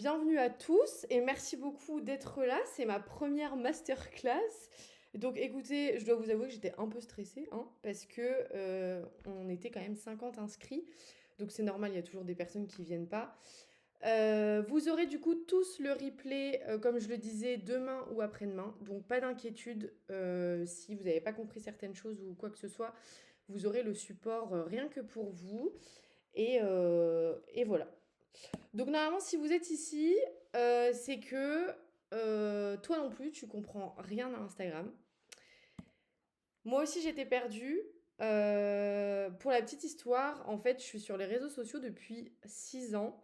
Bienvenue à tous et merci beaucoup d'être là. C'est ma première masterclass. Donc écoutez, je dois vous avouer que j'étais un peu stressée, hein, parce que on était quand même 50 inscrits. Donc c'est normal, il y a toujours des personnes qui viennent pas. Vous aurez du coup tous le replay, comme je le disais, demain ou après-demain. Donc pas d'inquiétude, si vous n'avez pas compris certaines choses ou quoi que ce soit, vous aurez le support rien que pour vous. Et voilà. Donc normalement, si vous êtes ici, c'est que toi non plus, tu comprends rien à Instagram. Moi aussi, j'étais perdue. Pour la petite histoire, en fait, je suis sur les réseaux sociaux depuis 6 ans.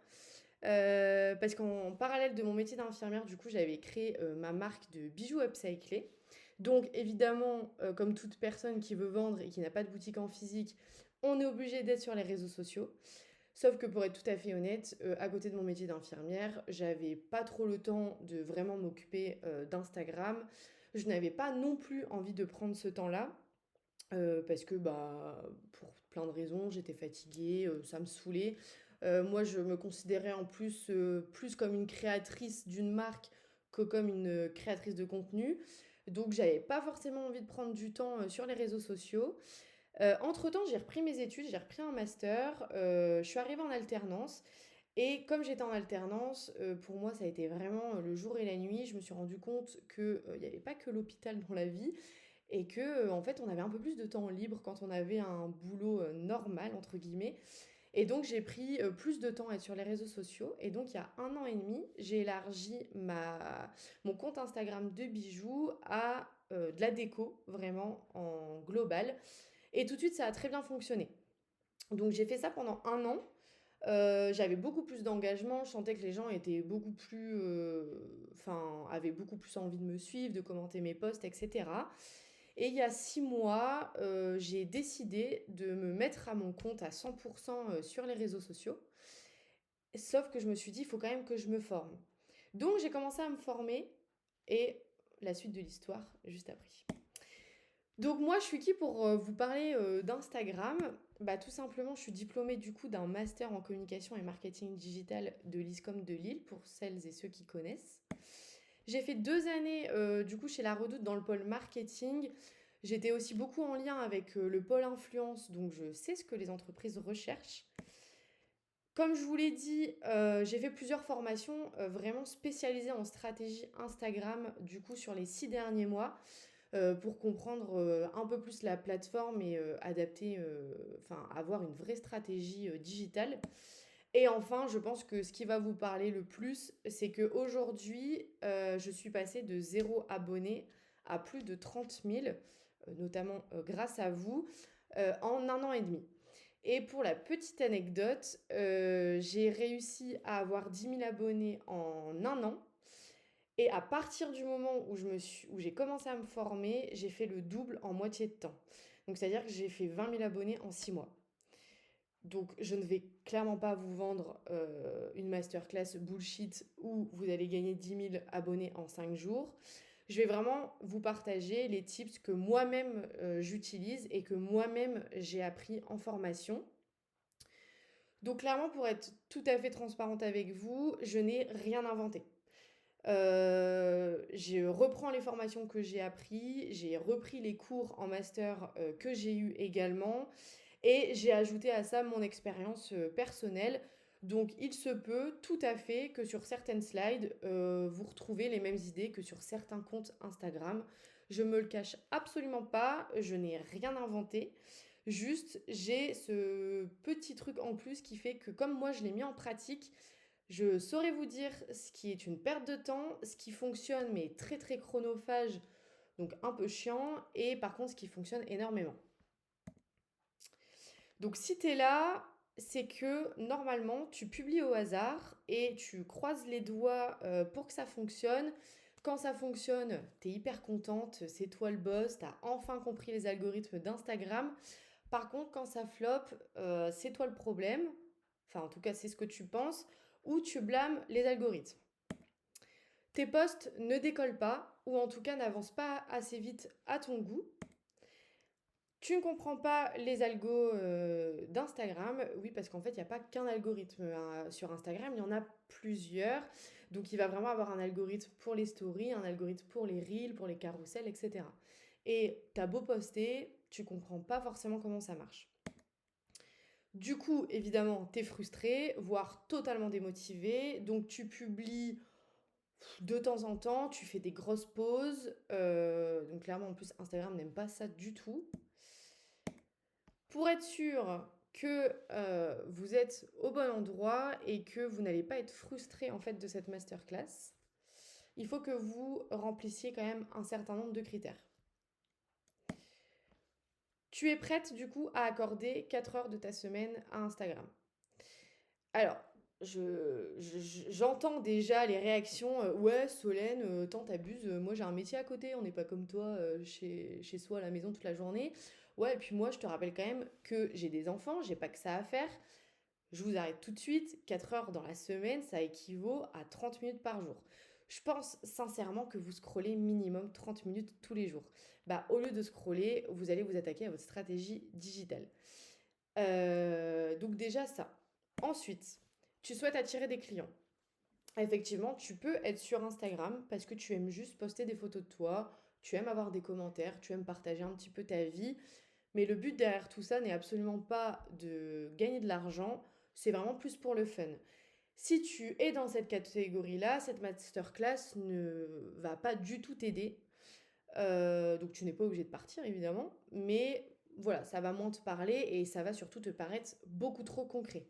Parce qu'en parallèle de mon métier d'infirmière, du coup, j'avais créé ma marque de bijoux upcyclés. Donc, évidemment, comme toute personne qui veut vendre et qui n'a pas de boutique en physique, on est obligé d'être sur les réseaux sociaux. Sauf que pour être tout à fait honnête, à côté de mon métier d'infirmière, j'avais pas trop le temps de vraiment m'occuper d'Instagram. Je n'avais pas non plus envie de prendre ce temps-là. Parce que bah, pour plein de raisons, j'étais fatiguée, ça me saoulait. Moi, je me considérais en plus plus comme une créatrice d'une marque que comme une créatrice de contenu. Donc, j'avais pas forcément envie de prendre du temps sur les réseaux sociaux. Entre-temps, j'ai repris mes études, j'ai repris un master, je suis arrivée en alternance et comme j'étais en alternance, pour moi, ça a été vraiment le jour et la nuit. Je me suis rendu compte qu'il n'y avait pas que l'hôpital dans la vie et que, en fait, on avait un peu plus de temps libre quand on avait un boulot normal, entre guillemets. Et donc, j'ai pris plus de temps à être sur les réseaux sociaux. Et donc, il y a 1 an et demi, j'ai élargi mon compte Instagram de bijoux à de la déco, vraiment en global. Et tout de suite, ça a très bien fonctionné. Donc j'ai fait ça pendant 1 an. J'avais beaucoup plus d'engagement. Je sentais que les gens étaient beaucoup plus, enfin, avaient beaucoup plus envie de me suivre, de commenter mes posts, etc. Et il y a 6 mois, j'ai décidé de me mettre à mon compte à 100% sur les réseaux sociaux. Sauf que je me suis dit, il faut quand même que je me forme. Donc j'ai commencé à me former et la suite de l'histoire juste après. Donc moi, je suis qui pour vous parler d'Instagram? Bah tout simplement, je suis diplômée du coup d'un master en communication et marketing digital de l'ISCOM de Lille, pour celles et ceux qui connaissent. J'ai fait 2 années du coup chez La Redoute dans le pôle marketing. J'étais aussi beaucoup en lien avec le pôle influence, donc je sais ce que les entreprises recherchent. Comme je vous l'ai dit, j'ai fait plusieurs formations vraiment spécialisées en stratégie Instagram, du coup sur les 6 derniers mois pour comprendre un peu plus la plateforme et adapter, enfin avoir une vraie stratégie digitale. Et enfin, je pense que ce qui va vous parler le plus, c'est qu'aujourd'hui, je suis passée de 0 abonné à plus de 30 000, notamment grâce à vous, en 1 an et demi. Et pour la petite anecdote, j'ai réussi à avoir 10 000 abonnés en 1 an. Et à partir du moment où j'ai commencé à me former, j'ai fait le double en moitié de temps. Donc, c'est-à-dire que j'ai fait 20 000 abonnés en 6 mois. Donc, je ne vais clairement pas vous vendre une masterclass bullshit où vous allez gagner 10 000 abonnés en 5 jours. Je vais vraiment vous partager les tips que moi-même j'utilise et que moi-même j'ai appris en formation. Donc, clairement, pour être tout à fait transparente avec vous, je n'ai rien inventé. Je reprends les formations que j'ai appris, j'ai repris les cours en master que j'ai eu également et j'ai ajouté à ça mon expérience personnelle. Donc il se peut tout à fait que sur certaines slides, vous retrouvez les mêmes idées que sur certains comptes Instagram. Je me le cache absolument pas, je n'ai rien inventé. Juste, j'ai ce petit truc en plus qui fait que comme moi je l'ai mis en pratique, je saurais vous dire ce qui est une perte de temps, ce qui fonctionne mais très très chronophage, donc un peu chiant, et par contre ce qui fonctionne énormément. Donc si tu es là, c'est que normalement tu publies au hasard et tu croises les doigts pour que ça fonctionne. Quand ça fonctionne, tu es hyper contente, c'est toi le boss, tu as enfin compris les algorithmes d'Instagram. Par contre, quand ça floppe, c'est toi le problème. Enfin, en tout cas, c'est ce que tu penses. Ou tu blâmes les algorithmes. Tes posts ne décollent pas, ou en tout cas n'avancent pas assez vite à ton goût. Tu ne comprends pas les algos d'Instagram. Oui, parce qu'en fait, il n'y a pas qu'un algorithme hein, sur Instagram, il y en a plusieurs. Donc, il va vraiment avoir un algorithme pour les stories, un algorithme pour les reels, pour les carousels, etc. Et t'as beau poster, tu comprends pas forcément comment ça marche. Du coup, évidemment, t'es frustré, voire totalement démotivé. Donc, tu publies de temps en temps, tu fais des grosses pauses. Donc, clairement, en plus, Instagram n'aime pas ça du tout. Pour être sûr que vous êtes au bon endroit et que vous n'allez pas être frustré en fait de cette masterclass, il faut que vous remplissiez quand même un certain nombre de critères. Tu es prête du coup à accorder 4 heures de ta semaine à Instagram. Alors, j'entends déjà les réactions ouais, Solène, tant t'abuses, moi j'ai un métier à côté, on n'est pas comme toi chez soi à la maison toute la journée. Ouais, et puis moi je te rappelle quand même que j'ai des enfants, j'ai pas que ça à faire. Je vous arrête tout de suite, 4 heures dans la semaine, ça équivaut à 30 minutes par jour. Je pense sincèrement que vous scrollez minimum 30 minutes tous les jours. Bah, au lieu de scroller, vous allez vous attaquer à votre stratégie digitale. Donc déjà ça. Ensuite, tu souhaites attirer des clients. Effectivement, tu peux être sur Instagram parce que tu aimes juste poster des photos de toi, tu aimes avoir des commentaires, tu aimes partager un petit peu ta vie. Mais le but derrière tout ça n'est absolument pas de gagner de l'argent, c'est vraiment plus pour le fun. Si tu es dans cette catégorie-là, cette masterclass ne va pas du tout t'aider. Donc tu n'es pas obligé de partir évidemment, mais voilà, ça va moins te parler et ça va surtout te paraître beaucoup trop concret.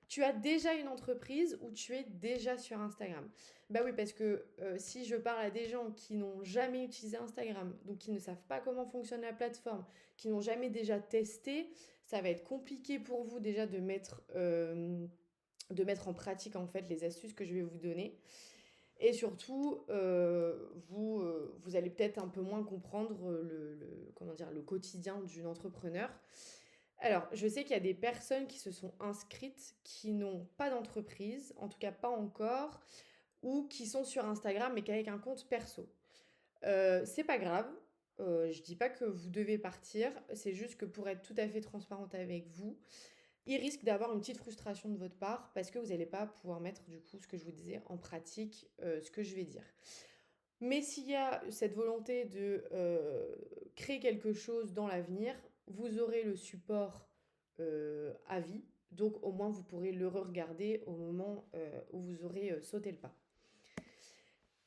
Tu as déjà une entreprise ou tu es déjà sur Instagram? Bah oui, parce que si je parle à des gens qui n'ont jamais utilisé Instagram, donc qui ne savent pas comment fonctionne la plateforme, qui n'ont jamais déjà testé, ça va être compliqué pour vous déjà de mettre en pratique en fait les astuces que je vais vous donner. Et surtout, vous allez peut-être un peu moins comprendre comment dire, le quotidien d'une entrepreneur. Alors, je sais qu'il y a des personnes qui se sont inscrites qui n'ont pas d'entreprise, en tout cas pas encore, ou qui sont sur Instagram mais qu'avec un compte perso. C'est pas grave, je dis pas que vous devez partir, c'est juste que pour être tout à fait transparente avec vous, il risque d'avoir une petite frustration de votre part parce que vous n'allez pas pouvoir mettre du coup ce que je vous disais en pratique, ce que je vais dire. Mais s'il y a cette volonté de créer quelque chose dans l'avenir, vous aurez le support à vie. Donc au moins vous pourrez le re-regarder au moment où vous aurez sauté le pas.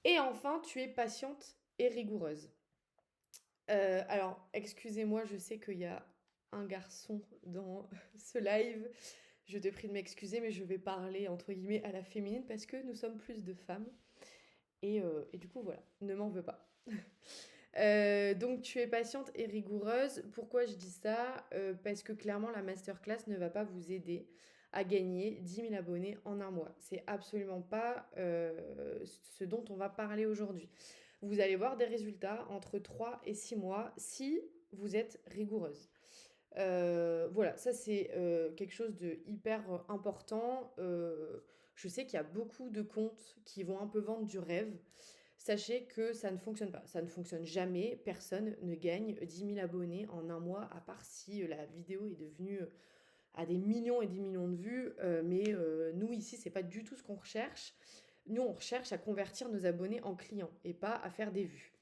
Et enfin, tu es patiente et rigoureuse. Alors, excusez-moi, je sais qu'il y a un garçon dans ce live. Je te prie de m'excuser, mais je vais parler entre guillemets à la féminine parce que nous sommes plus de femmes. Et du coup, voilà, ne m'en veux pas. Donc tu es patiente et rigoureuse. Pourquoi je dis ça? Parce que clairement la masterclass ne va pas vous aider à gagner 10 000 abonnés en un mois. C'est absolument pas ce dont on va parler aujourd'hui. Vous allez voir des résultats entre 3 et 6 mois si vous êtes rigoureuse. Voilà, ça c'est quelque chose de hyper important. Je sais qu'il y a beaucoup de comptes qui vont un peu vendre du rêve. Sachez que ça ne fonctionne pas. Ça ne fonctionne jamais. Personne ne gagne 10 000 abonnés en un mois, à part si la vidéo est devenue à des millions et des millions de vues. Mais nous, ici, c'est pas du tout ce qu'on recherche. Nous, on recherche à convertir nos abonnés en clients et pas à faire des vues.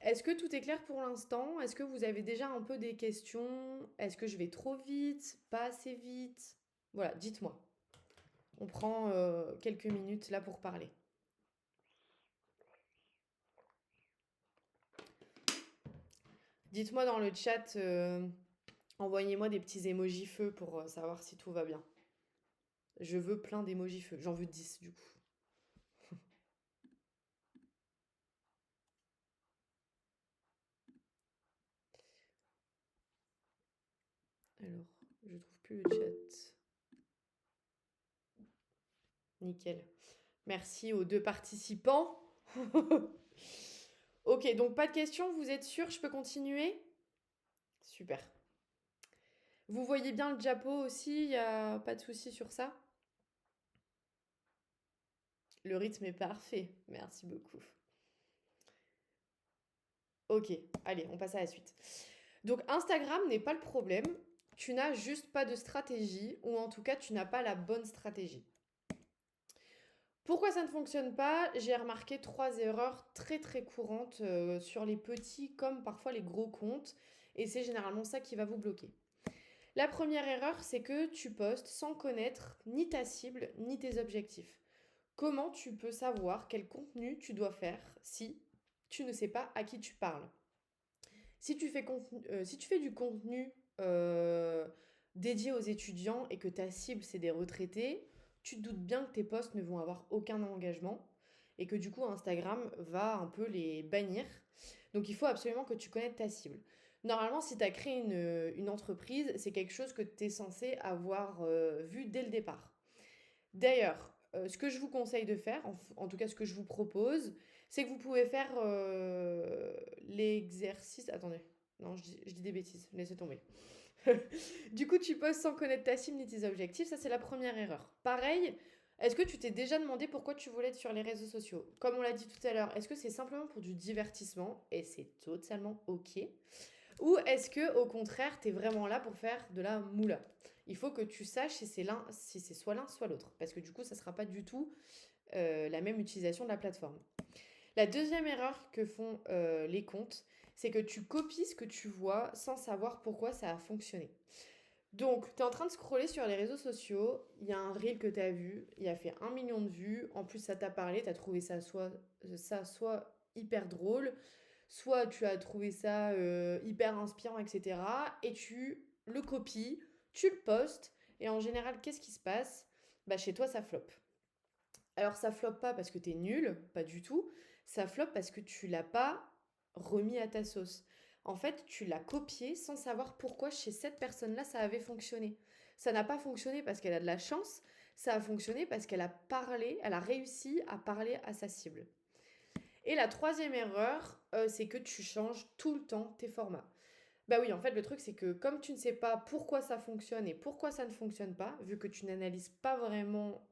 Est-ce que tout est clair pour l'instant? Est-ce que vous avez déjà un peu des questions? Est-ce que je vais trop vite? Pas assez vite? Voilà, dites-moi. On prend quelques minutes là pour parler. Dites-moi dans le chat, envoyez-moi des petits émojis feu pour savoir si tout va bien. Je veux plein d'émojis feu. J'en veux 10 du coup. Alors, je trouve plus le chat. Nickel. Merci aux deux participants. Ok, donc pas de questions, vous êtes sûr, je peux continuer? Super. Vous voyez bien le diapo aussi, il n'y a pas de souci sur ça? Le rythme est parfait, merci beaucoup. Ok, allez, on passe à la suite. Donc Instagram n'est pas le problème, tu n'as juste pas de stratégie, ou en tout cas tu n'as pas la bonne stratégie. Pourquoi ça ne fonctionne pas? J'ai remarqué trois erreurs très très courantes sur les petits comme parfois les gros comptes, et c'est généralement ça qui va vous bloquer. La première erreur, c'est que tu postes sans connaître ni ta cible ni tes objectifs. Comment tu peux savoir quel contenu tu dois faire si tu ne sais pas à qui tu parles? Si tu fais du contenu dédié aux étudiants et que ta cible c'est des retraités, tu te doutes bien que tes posts ne vont avoir aucun engagement et que du coup Instagram va un peu les bannir. Donc il faut absolument que tu connaisses ta cible. Normalement, si tu as créé une entreprise, c'est quelque chose que tu es censé avoir vu dès le départ. D'ailleurs, ce que je vous conseille de faire, en tout cas ce que je vous propose, c'est que vous pouvez faire l'exercice. Attendez, non, je dis des bêtises, laissez tomber. Du coup, tu poses sans connaître ta cible ni tes objectifs, ça c'est la première erreur. Pareil, est-ce que tu t'es déjà demandé pourquoi tu voulais être sur les réseaux sociaux? Comme on l'a dit tout à l'heure, est-ce que c'est simplement pour du divertissement et c'est totalement ok? Ou est-ce que au contraire, tu es vraiment là pour faire de la moula? Il faut que tu saches si c'est soit l'un, soit l'autre. Parce que du coup, ça ne sera pas du tout la même utilisation de la plateforme. La deuxième erreur que font les comptes, c'est que tu copies ce que tu vois sans savoir pourquoi ça a fonctionné. Donc, tu es en train de scroller sur les réseaux sociaux, il y a un reel que tu as vu, il a fait 1 million de vues, en plus ça t'a parlé, tu as trouvé ça soit hyper drôle, soit tu as trouvé ça hyper inspirant, etc. Et tu le copies, tu le postes, et en général, qu'est-ce qui se passe? Bah, chez toi, ça floppe. Alors, ça floppe pas parce que t'es nul, pas du tout. Ça floppe parce que tu l'as pas remis à ta sauce. En fait, tu l'as copié sans savoir pourquoi chez cette personne-là, ça avait fonctionné. Ça n'a pas fonctionné parce qu'elle a de la chance, ça a fonctionné parce qu'elle a parlé, elle a réussi à parler à sa cible. Et la troisième erreur, c'est que tu changes tout le temps tes formats. Bah oui, en fait, le truc, c'est que comme tu ne sais pas pourquoi ça fonctionne et pourquoi ça ne fonctionne pas, vu que tu n'analyses pas vraiment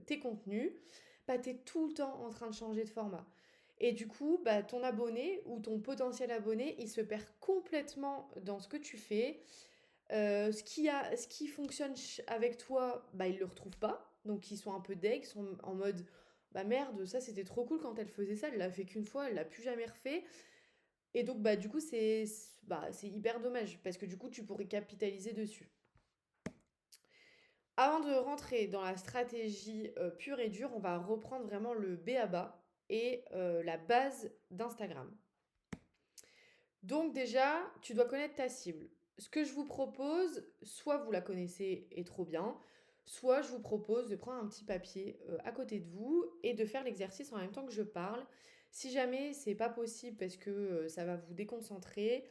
tes contenus, bah tu es tout le temps en train de changer de format. Et du coup, bah, ton abonné ou ton potentiel abonné, il se perd complètement dans ce que tu fais. Ce qui fonctionne avec toi, bah, ils ne le retrouvent pas. Donc, ils sont un peu deg, ils sont en mode bah merde, ça c'était trop cool quand elle faisait ça, elle l'a fait qu'une fois, elle l'a plus jamais refait. Et donc, bah, du coup, c'est hyper dommage parce que du coup, tu pourrais capitaliser dessus. Avant de rentrer dans la stratégie pure et dure, on va reprendre vraiment le B à bas et la base d'Instagram. Donc déjà, tu dois connaître ta cible. Ce que je vous propose, soit vous la connaissez et trop bien, soit je vous propose de prendre un petit papier à côté de vous et de faire l'exercice en même temps que je parle. Si jamais c'est pas possible parce que ça va vous déconcentrer,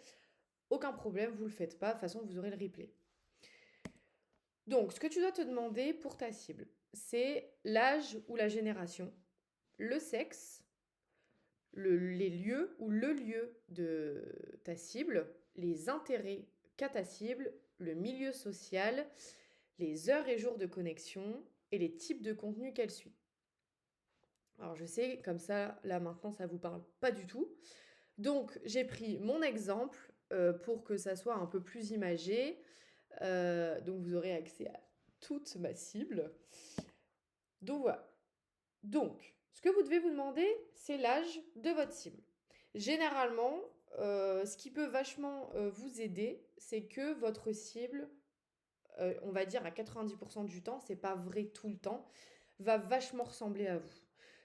aucun problème, vous le faites pas, de toute façon vous aurez le replay. Donc, ce que tu dois te demander pour ta cible, c'est l'âge ou la génération, le sexe, les lieux ou le lieu de ta cible, les intérêts qu'a ta cible, le milieu social, les heures et jours de connexion et les types de contenu qu'elle suit. Alors je sais, comme ça, là maintenant, ça vous parle pas du tout. Donc j'ai pris mon exemple pour que ça soit un peu plus imagé. Donc vous aurez accès à toute ma cible. Donc voilà. Donc, ce que vous devez vous demander, c'est l'âge de votre cible. Généralement, ce qui peut vachement vous aider, c'est que votre cible, on va dire à 90% du temps, c'est pas vrai tout le temps, va vachement ressembler à vous.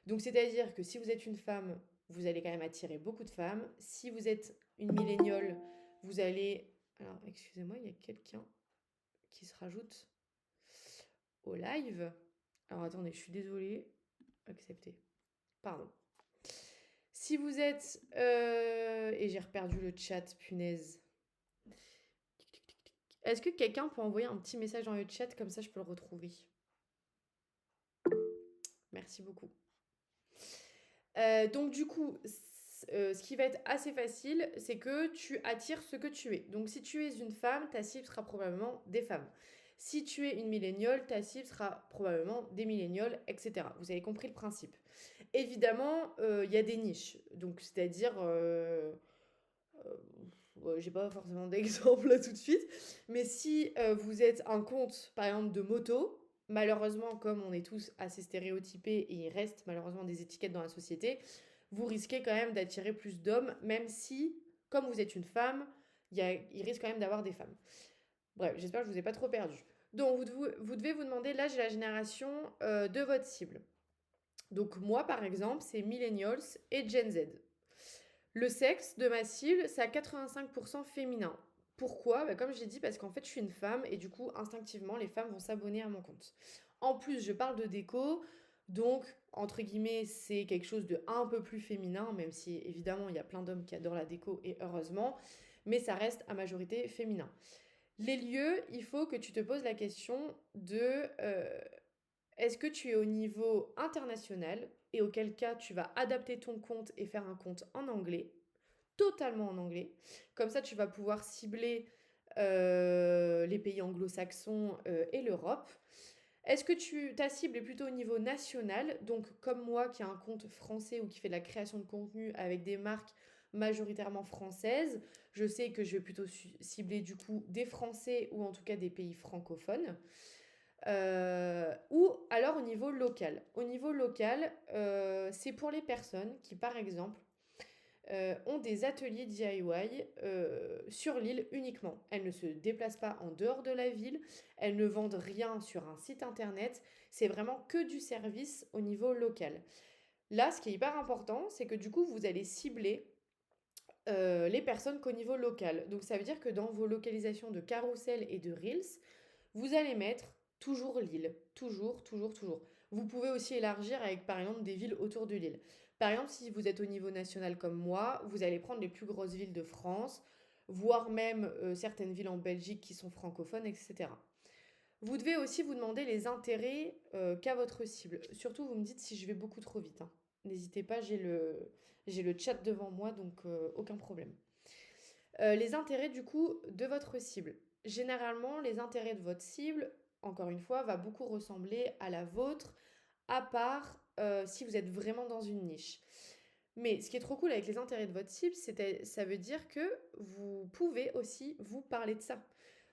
Donc, c'est-à-dire que si vous êtes une femme, vous allez quand même attirer beaucoup de femmes. Si vous êtes une milléniale, vous allez... Alors, excusez-moi, il y a quelqu'un qui se rajoute au live. Alors, attendez, je suis désolée. Accepter. Pardon. Si vous êtes... et j'ai reperdu le chat, punaise. Est-ce que quelqu'un peut envoyer un petit message dans le chat, comme ça je peux le retrouver? Merci beaucoup. Donc du coup, ce qui va être assez facile, c'est que tu attires ce que tu es. Donc si tu es une femme, ta cible sera probablement des femmes. Si tu es une milléniale, ta cible sera probablement des millénials, etc. Vous avez compris le principe. Évidemment, il y a des niches. Donc c'est-à-dire J'ai pas forcément d'exemple là tout de suite, mais si vous êtes un compte, par exemple, de moto, malheureusement, comme on est tous assez stéréotypés et il reste malheureusement des étiquettes dans la société, vous risquez quand même d'attirer plus d'hommes, même si, comme vous êtes une femme, il risque quand même d'avoir des femmes. Bref, j'espère que je vous ai pas trop perdu. Donc, vous devez vous demander l'âge et la génération de votre cible. Donc, moi, par exemple, c'est Millennials et Gen Z. Le sexe de ma cible, c'est à 85% féminin. Pourquoi? Bah, comme j'ai dit, parce qu'en fait, je suis une femme et du coup, instinctivement, les femmes vont s'abonner à mon compte. En plus, je parle de déco, donc, entre guillemets, c'est quelque chose de un peu plus féminin, même si évidemment, il y a plein d'hommes qui adorent la déco et heureusement, mais ça reste à majorité féminin. Les lieux, il faut que tu te poses la question de est-ce que tu es au niveau international et auquel cas tu vas adapter ton compte et faire un compte en anglais, totalement en anglais. Comme ça, tu vas pouvoir cibler les pays anglo-saxons et l'Europe. Est-ce que ta cible est plutôt au niveau national, donc comme moi qui a un compte français ou qui fait de la création de contenu avec des marques majoritairement françaises, je sais que je vais plutôt cibler du coup des Français ou en tout cas des pays francophones. Ou alors au niveau local. Au niveau local, c'est pour les personnes qui, par exemple, ont des ateliers DIY sur l'île uniquement. Elles ne se déplacent pas en dehors de la ville, elles ne vendent rien sur un site internet, c'est vraiment que du service au niveau local. Là, ce qui est hyper important, c'est que du coup, vous allez cibler les personnes qu'au niveau local. Donc ça veut dire que dans vos localisations de carrousel et de reels, vous allez mettre toujours l'île. Toujours, toujours, toujours. Vous pouvez aussi élargir avec par exemple des villes autour de l'île. Par exemple, si vous êtes au niveau national comme moi, vous allez prendre les plus grosses villes de France, voire même certaines villes en Belgique qui sont francophones, etc. Vous devez aussi vous demander les intérêts qu'a votre cible. Surtout, vous me dites si je vais beaucoup trop vite, hein. N'hésitez pas, j'ai le chat devant moi, donc aucun problème. Les intérêts du coup de votre cible. Généralement, les intérêts de votre cible, encore une fois, va beaucoup ressembler à la vôtre, à part si vous êtes vraiment dans une niche. Mais ce qui est trop cool avec les intérêts de votre cible, ça veut dire que vous pouvez aussi vous parler de ça.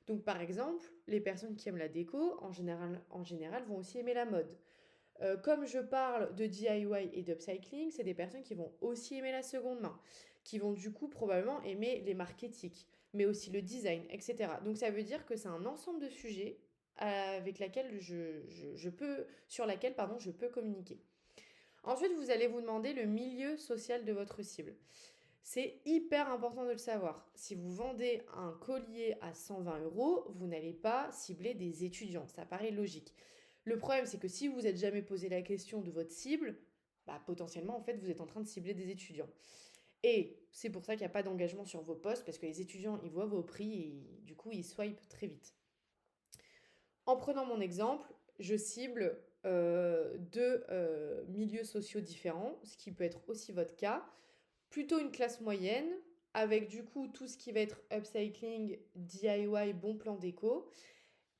Donc par exemple, les personnes qui aiment la déco, en général vont aussi aimer la mode. Comme je parle de DIY et d'upcycling, c'est des personnes qui vont aussi aimer la seconde main, qui vont du coup probablement aimer les marques éthiques, mais aussi le design, etc. Donc ça veut dire que c'est un ensemble de sujets avec laquelle sur laquelle pardon, je peux communiquer. Ensuite, vous allez vous demander le milieu social de votre cible. C'est hyper important de le savoir. Si vous vendez un collier à 120 euros, vous n'allez pas cibler des étudiants. Ça paraît logique. Le problème, c'est que si vous n'êtes jamais posé la question de votre cible, bah, potentiellement, en fait, vous êtes en train de cibler des étudiants. Et c'est pour ça qu'il n'y a pas d'engagement sur vos posts, parce que les étudiants, ils voient vos prix et du coup, ils swipent très vite. En prenant mon exemple, je cible deux milieux sociaux différents, ce qui peut être aussi votre cas. Plutôt une classe moyenne, avec du coup tout ce qui va être upcycling, DIY, bon plan déco.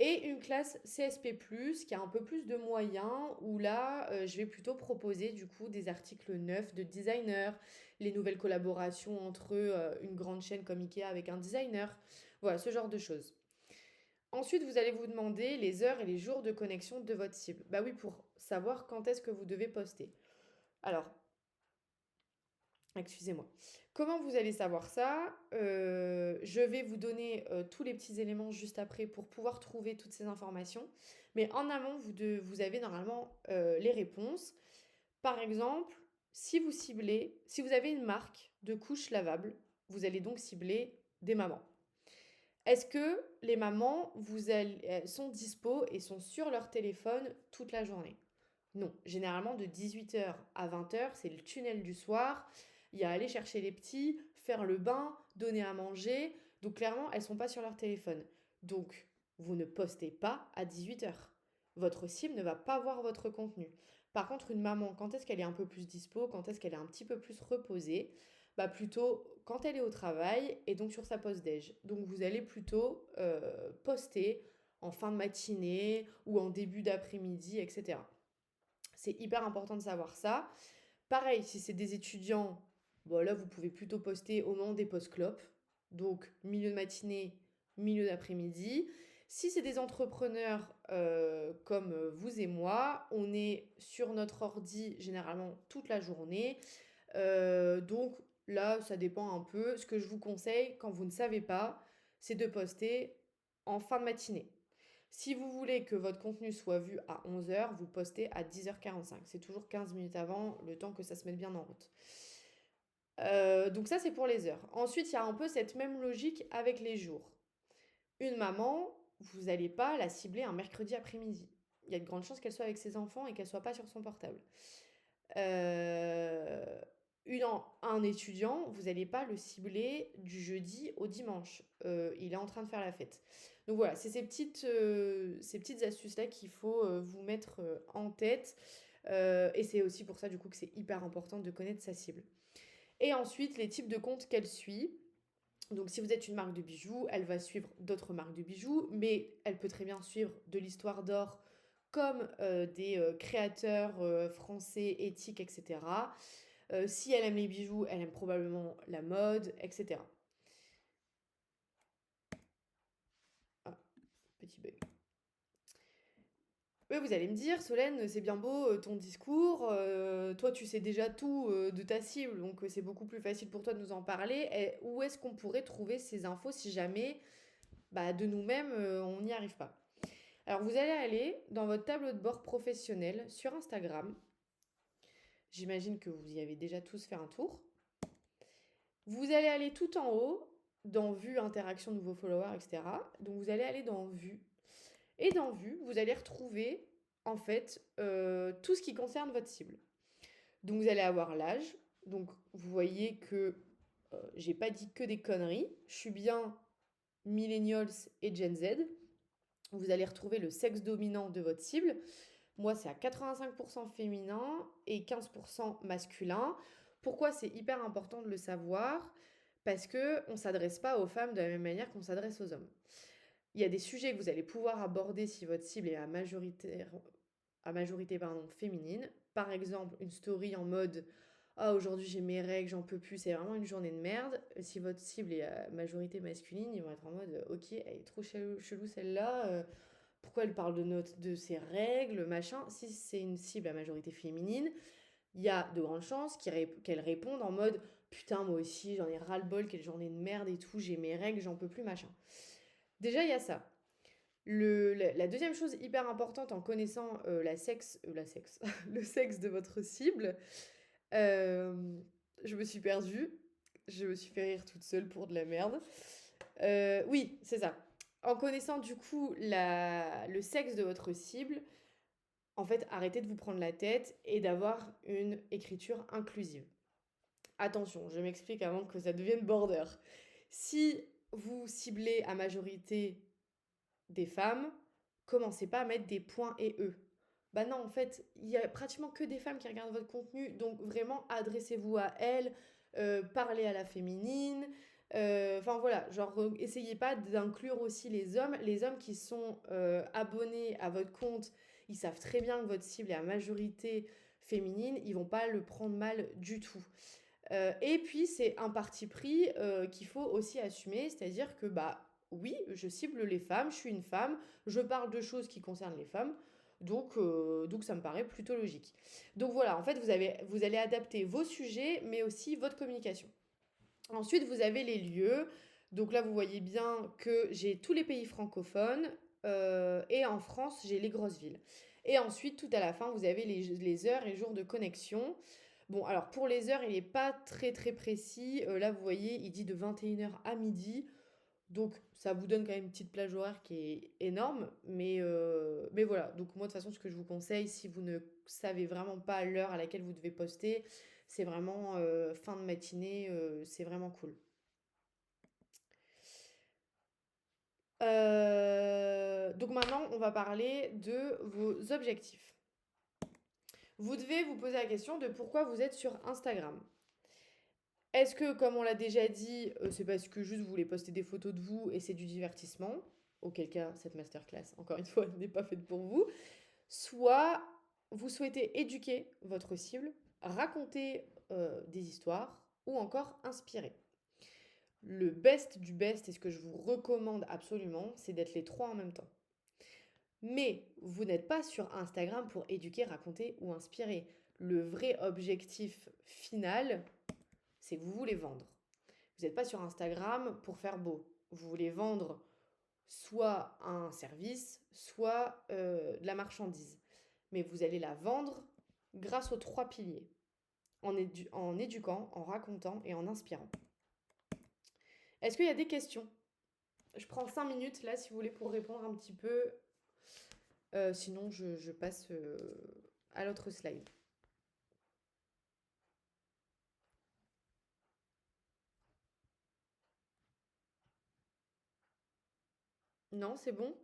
Et une classe CSP+, qui a un peu plus de moyens, où là, je vais plutôt proposer du coup des articles neufs de designers, les nouvelles collaborations entre une grande chaîne comme Ikea avec un designer. Voilà, ce genre de choses. Ensuite, vous allez vous demander les heures et les jours de connexion de votre cible. Bah oui, pour savoir quand est-ce que vous devez poster. Alors, excusez-moi. Comment vous allez savoir ça? Je vais vous donner tous les petits éléments juste après pour pouvoir trouver toutes ces informations. Mais en amont, vous avez normalement les réponses. Par exemple, si vous avez une marque de couches lavables, vous allez donc cibler des mamans. Est-ce que les mamans elles sont dispo et sont sur leur téléphone toute la journée? Non, généralement de 18h à 20h, c'est le tunnel du soir. Il y a aller chercher les petits, faire le bain, donner à manger. Donc clairement, elles ne sont pas sur leur téléphone. Donc, vous ne postez pas à 18h. Votre cible ne va pas voir votre contenu. Par contre, une maman, quand est-ce qu'elle est un peu plus dispo, quand est-ce qu'elle est un petit peu plus reposée? Bah plutôt quand elle est au travail et donc sur sa pause déj. Donc vous allez plutôt poster en fin de matinée ou en début d'après-midi, etc. C'est hyper important de savoir ça. Pareil, si c'est des étudiants, Bon, là, vous pouvez plutôt poster au moment des pauses clopes, donc milieu de matinée, milieu d'après-midi. Si c'est des entrepreneurs comme vous et moi, on est sur notre ordi généralement toute la journée. Donc là, ça dépend un peu. Ce que je vous conseille, quand vous ne savez pas, c'est de poster en fin de matinée. Si vous voulez que votre contenu soit vu à 11 heures, vous postez à 10h45. C'est toujours 15 minutes avant, le temps que ça se mette bien en route. Donc ça, c'est pour les heures. Ensuite, il y a un peu cette même logique avec les jours. Une maman, vous n'allez pas la cibler un mercredi après-midi. Il y a de grandes chances qu'elle soit avec ses enfants et qu'elle soit pas sur son portable. Euh, un étudiant, vous n'allez pas le cibler du jeudi au dimanche. Il est en train de faire la fête. Donc voilà, c'est ces petites astuces-là qu'il faut vous mettre en tête. Et c'est aussi pour ça du coup que c'est hyper important de connaître sa cible. Et ensuite, les types de comptes qu'elle suit. Donc si vous êtes une marque de bijoux, elle va suivre d'autres marques de bijoux, mais elle peut très bien suivre de l'histoire d'or comme des créateurs français, éthiques, etc. Si elle aime les bijoux, elle aime probablement la mode, etc. Ah, petit bug. Oui, vous allez me dire, Solène, c'est bien beau ton discours, toi tu sais déjà tout de ta cible, donc c'est beaucoup plus facile pour toi de nous en parler. Et où est-ce qu'on pourrait trouver ces infos si jamais bah, de nous-mêmes on n'y arrive pas? Alors vous allez aller dans votre tableau de bord professionnel sur Instagram. J'imagine que vous y avez déjà tous fait un tour. Vous allez aller tout en haut dans Vue, interaction, nouveaux followers, etc. Donc vous allez aller dans Vue. Et dans Vue, vous allez retrouver en fait tout ce qui concerne votre cible. Donc vous allez avoir l'âge. Donc vous voyez que j'ai pas dit que des conneries. Je suis bien millennials et Gen Z. Vous allez retrouver le sexe dominant de votre cible. Moi, c'est à 85% féminin et 15% masculin. Pourquoi c'est hyper important de le savoir? Parce que on s'adresse pas aux femmes de la même manière qu'on s'adresse aux hommes. Il y a des sujets que vous allez pouvoir aborder si votre cible est à majorité féminine. Par exemple, une story en mode ah, aujourd'hui j'ai mes règles, j'en peux plus, c'est vraiment une journée de merde. Si votre cible est à majorité masculine, ils vont être en mode ok, elle est trop chelou celle-là, pourquoi elle parle de ses règles, machin. Si c'est une cible à majorité féminine, il y a de grandes chances qu'elle réponde en mode putain, moi aussi j'en ai ras-le-bol, quelle journée de merde et tout, j'ai mes règles, j'en peux plus, machin. Déjà, il y a ça. La deuxième chose hyper importante en connaissant le sexe de votre cible, euh, je me suis perdue. Je me suis fait rire toute seule pour de la merde. Oui, c'est ça. En connaissant du coup le sexe de votre cible, en fait, arrêtez de vous prendre la tête et d'avoir une écriture inclusive. Attention, je m'explique avant que ça devienne border. Si vous ciblez à majorité des femmes, commencez pas à mettre des points et eux. Bah non, en fait, il y a pratiquement que des femmes qui regardent votre contenu, donc vraiment adressez-vous à elles, parlez à la féminine. Enfin voilà, genre essayez pas d'inclure aussi les hommes qui sont abonnés à votre compte, ils savent très bien que votre cible est à majorité féminine, ils vont pas le prendre mal du tout. Et puis c'est un parti pris qu'il faut aussi assumer, c'est-à-dire que bah oui, je cible les femmes, je suis une femme, je parle de choses qui concernent les femmes, donc ça me paraît plutôt logique. Donc voilà, en fait vous allez adapter vos sujets, mais aussi votre communication. Ensuite vous avez les lieux, donc là vous voyez bien que j'ai tous les pays francophones, et en France j'ai les grosses villes. Et ensuite tout à la fin vous avez les heures et jours de connexion. Bon, alors pour les heures, il n'est pas très très précis. Là, vous voyez, il dit de 21h à midi. Donc, ça vous donne quand même une petite plage horaire qui est énorme. Mais voilà. Donc, moi, de toute façon, ce que je vous conseille, si vous ne savez vraiment pas l'heure à laquelle vous devez poster, c'est vraiment fin de matinée. C'est vraiment cool. Donc, maintenant, on va parler de vos objectifs. Vous devez vous poser la question de pourquoi vous êtes sur Instagram. Est-ce que, comme on l'a déjà dit, c'est parce que juste vous voulez poster des photos de vous et c'est du divertissement? Auquel cas, cette masterclass, encore une fois, n'est pas faite pour vous. Soit vous souhaitez éduquer votre cible, raconter des histoires, ou encore inspirer. Le best du best et ce que je vous recommande absolument, c'est d'être les trois en même temps. Mais vous n'êtes pas sur Instagram pour éduquer, raconter ou inspirer. Le vrai objectif final, c'est que vous voulez vendre. Vous n'êtes pas sur Instagram pour faire beau. Vous voulez vendre soit un service, soit de la marchandise. Mais vous allez la vendre grâce aux trois piliers. En éduquant, en racontant et en inspirant. Est-ce qu'il y a des questions? Je prends 5 minutes là si vous voulez pour répondre un petit peu. Sinon, je passe à l'autre slide. Non, c'est bon?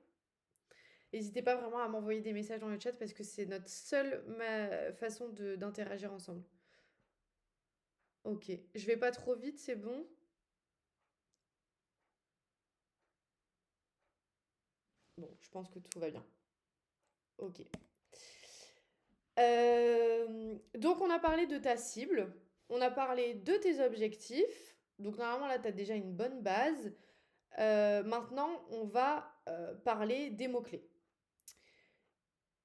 N'hésitez pas vraiment à m'envoyer des messages dans le chat parce que c'est notre seule façon d'interagir ensemble. Ok, je vais pas trop vite, c'est bon? Bon, je pense que tout va bien. Ok. Donc on a parlé de ta cible, on a parlé de tes objectifs. Donc normalement là, tu as déjà une bonne base. Maintenant, on va parler des mots-clés.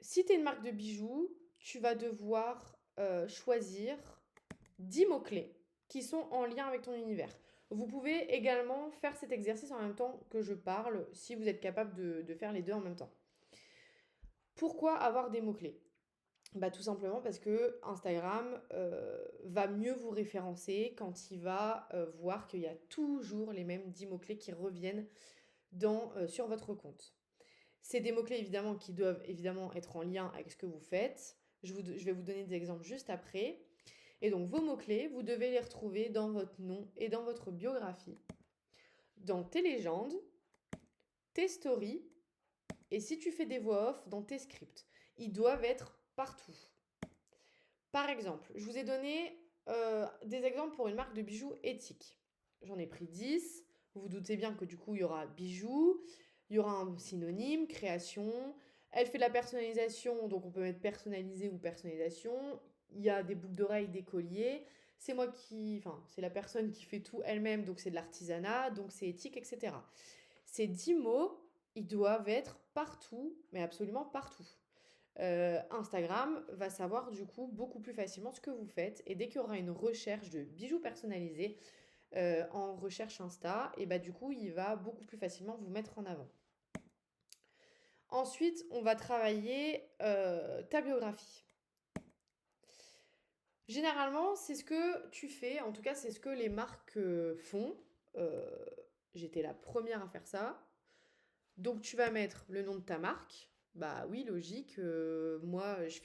Si tu es une marque de bijoux, tu vas devoir choisir 10 mots-clés qui sont en lien avec ton univers. Vous pouvez également faire cet exercice en même temps que je parle, si vous êtes capable de faire les deux en même temps. Pourquoi avoir des mots-clés? Bah, tout simplement parce que Instagram va mieux vous référencer quand il va voir qu'il y a toujours les mêmes 10 mots-clés qui reviennent sur votre compte. C'est des mots-clés évidemment qui doivent évidemment être en lien avec ce que vous faites. Je vais vous donner des exemples juste après. Et donc vos mots-clés, vous devez les retrouver dans votre nom et dans votre biographie, dans tes légendes, tes stories, et si tu fais des voix off, dans tes scripts. Ils doivent être partout. Par exemple, je vous ai donné des exemples pour une marque de bijoux éthique. J'en ai pris 10. Vous vous doutez bien que du coup, il y aura bijoux, il y aura un synonyme, création. Elle fait de la personnalisation, donc on peut mettre personnalisé ou personnalisation. Il y a des boucles d'oreilles, des colliers. C'est la personne qui fait tout elle-même, donc c'est de l'artisanat, donc c'est éthique, etc. Ces 10 mots, ils doivent être partout, mais absolument partout. Instagram va savoir du coup beaucoup plus facilement ce que vous faites et dès qu'il y aura une recherche de bijoux personnalisés en recherche Insta, et bah du coup il va beaucoup plus facilement vous mettre en avant. Ensuite, on va travailler ta biographie. Généralement, c'est ce que tu fais, en tout cas c'est ce que les marques font. J'étais la première à faire ça. Donc tu vas mettre le nom de ta marque. Bah oui, logique. Moi, je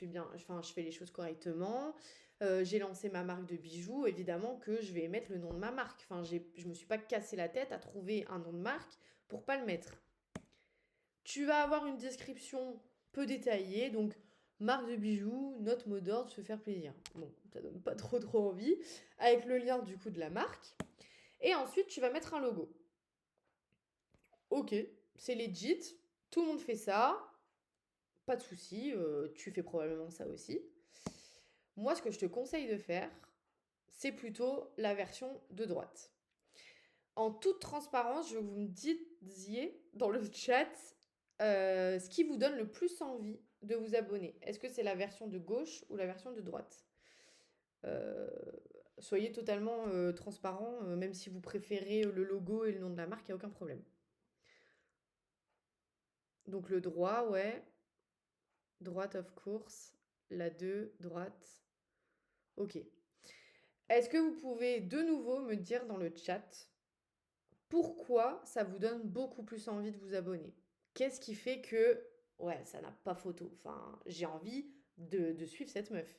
fais les choses correctement. J'ai lancé ma marque de bijoux. Évidemment que je vais mettre le nom de ma marque. Je me suis pas cassé la tête à trouver un nom de marque pour pas le mettre. Tu vas avoir une description peu détaillée. Donc, marque de bijoux, note mot d'ordre, se faire plaisir. Bon, ça donne pas trop envie. Avec le lien du coup de la marque. Et ensuite, tu vas mettre un logo. Ok, c'est legit, tout le monde fait ça, pas de souci, tu fais probablement ça aussi. Moi, ce que je te conseille de faire, c'est plutôt la version de droite. En toute transparence, je veux que vous me disiez dans le chat ce qui vous donne le plus envie de vous abonner. Est-ce que c'est la version de gauche ou la version de droite? Euh, Soyez totalement transparent, même si vous préférez le logo et le nom de la marque, il n'y a aucun problème. Donc le droit, ouais. Droite, of course. La 2, droite. Ok. Est-ce que vous pouvez de nouveau me dire dans le chat pourquoi ça vous donne beaucoup plus envie de vous abonner? Qu'est-ce qui fait que, ouais, ça n'a pas photo. Enfin, j'ai envie de suivre cette meuf.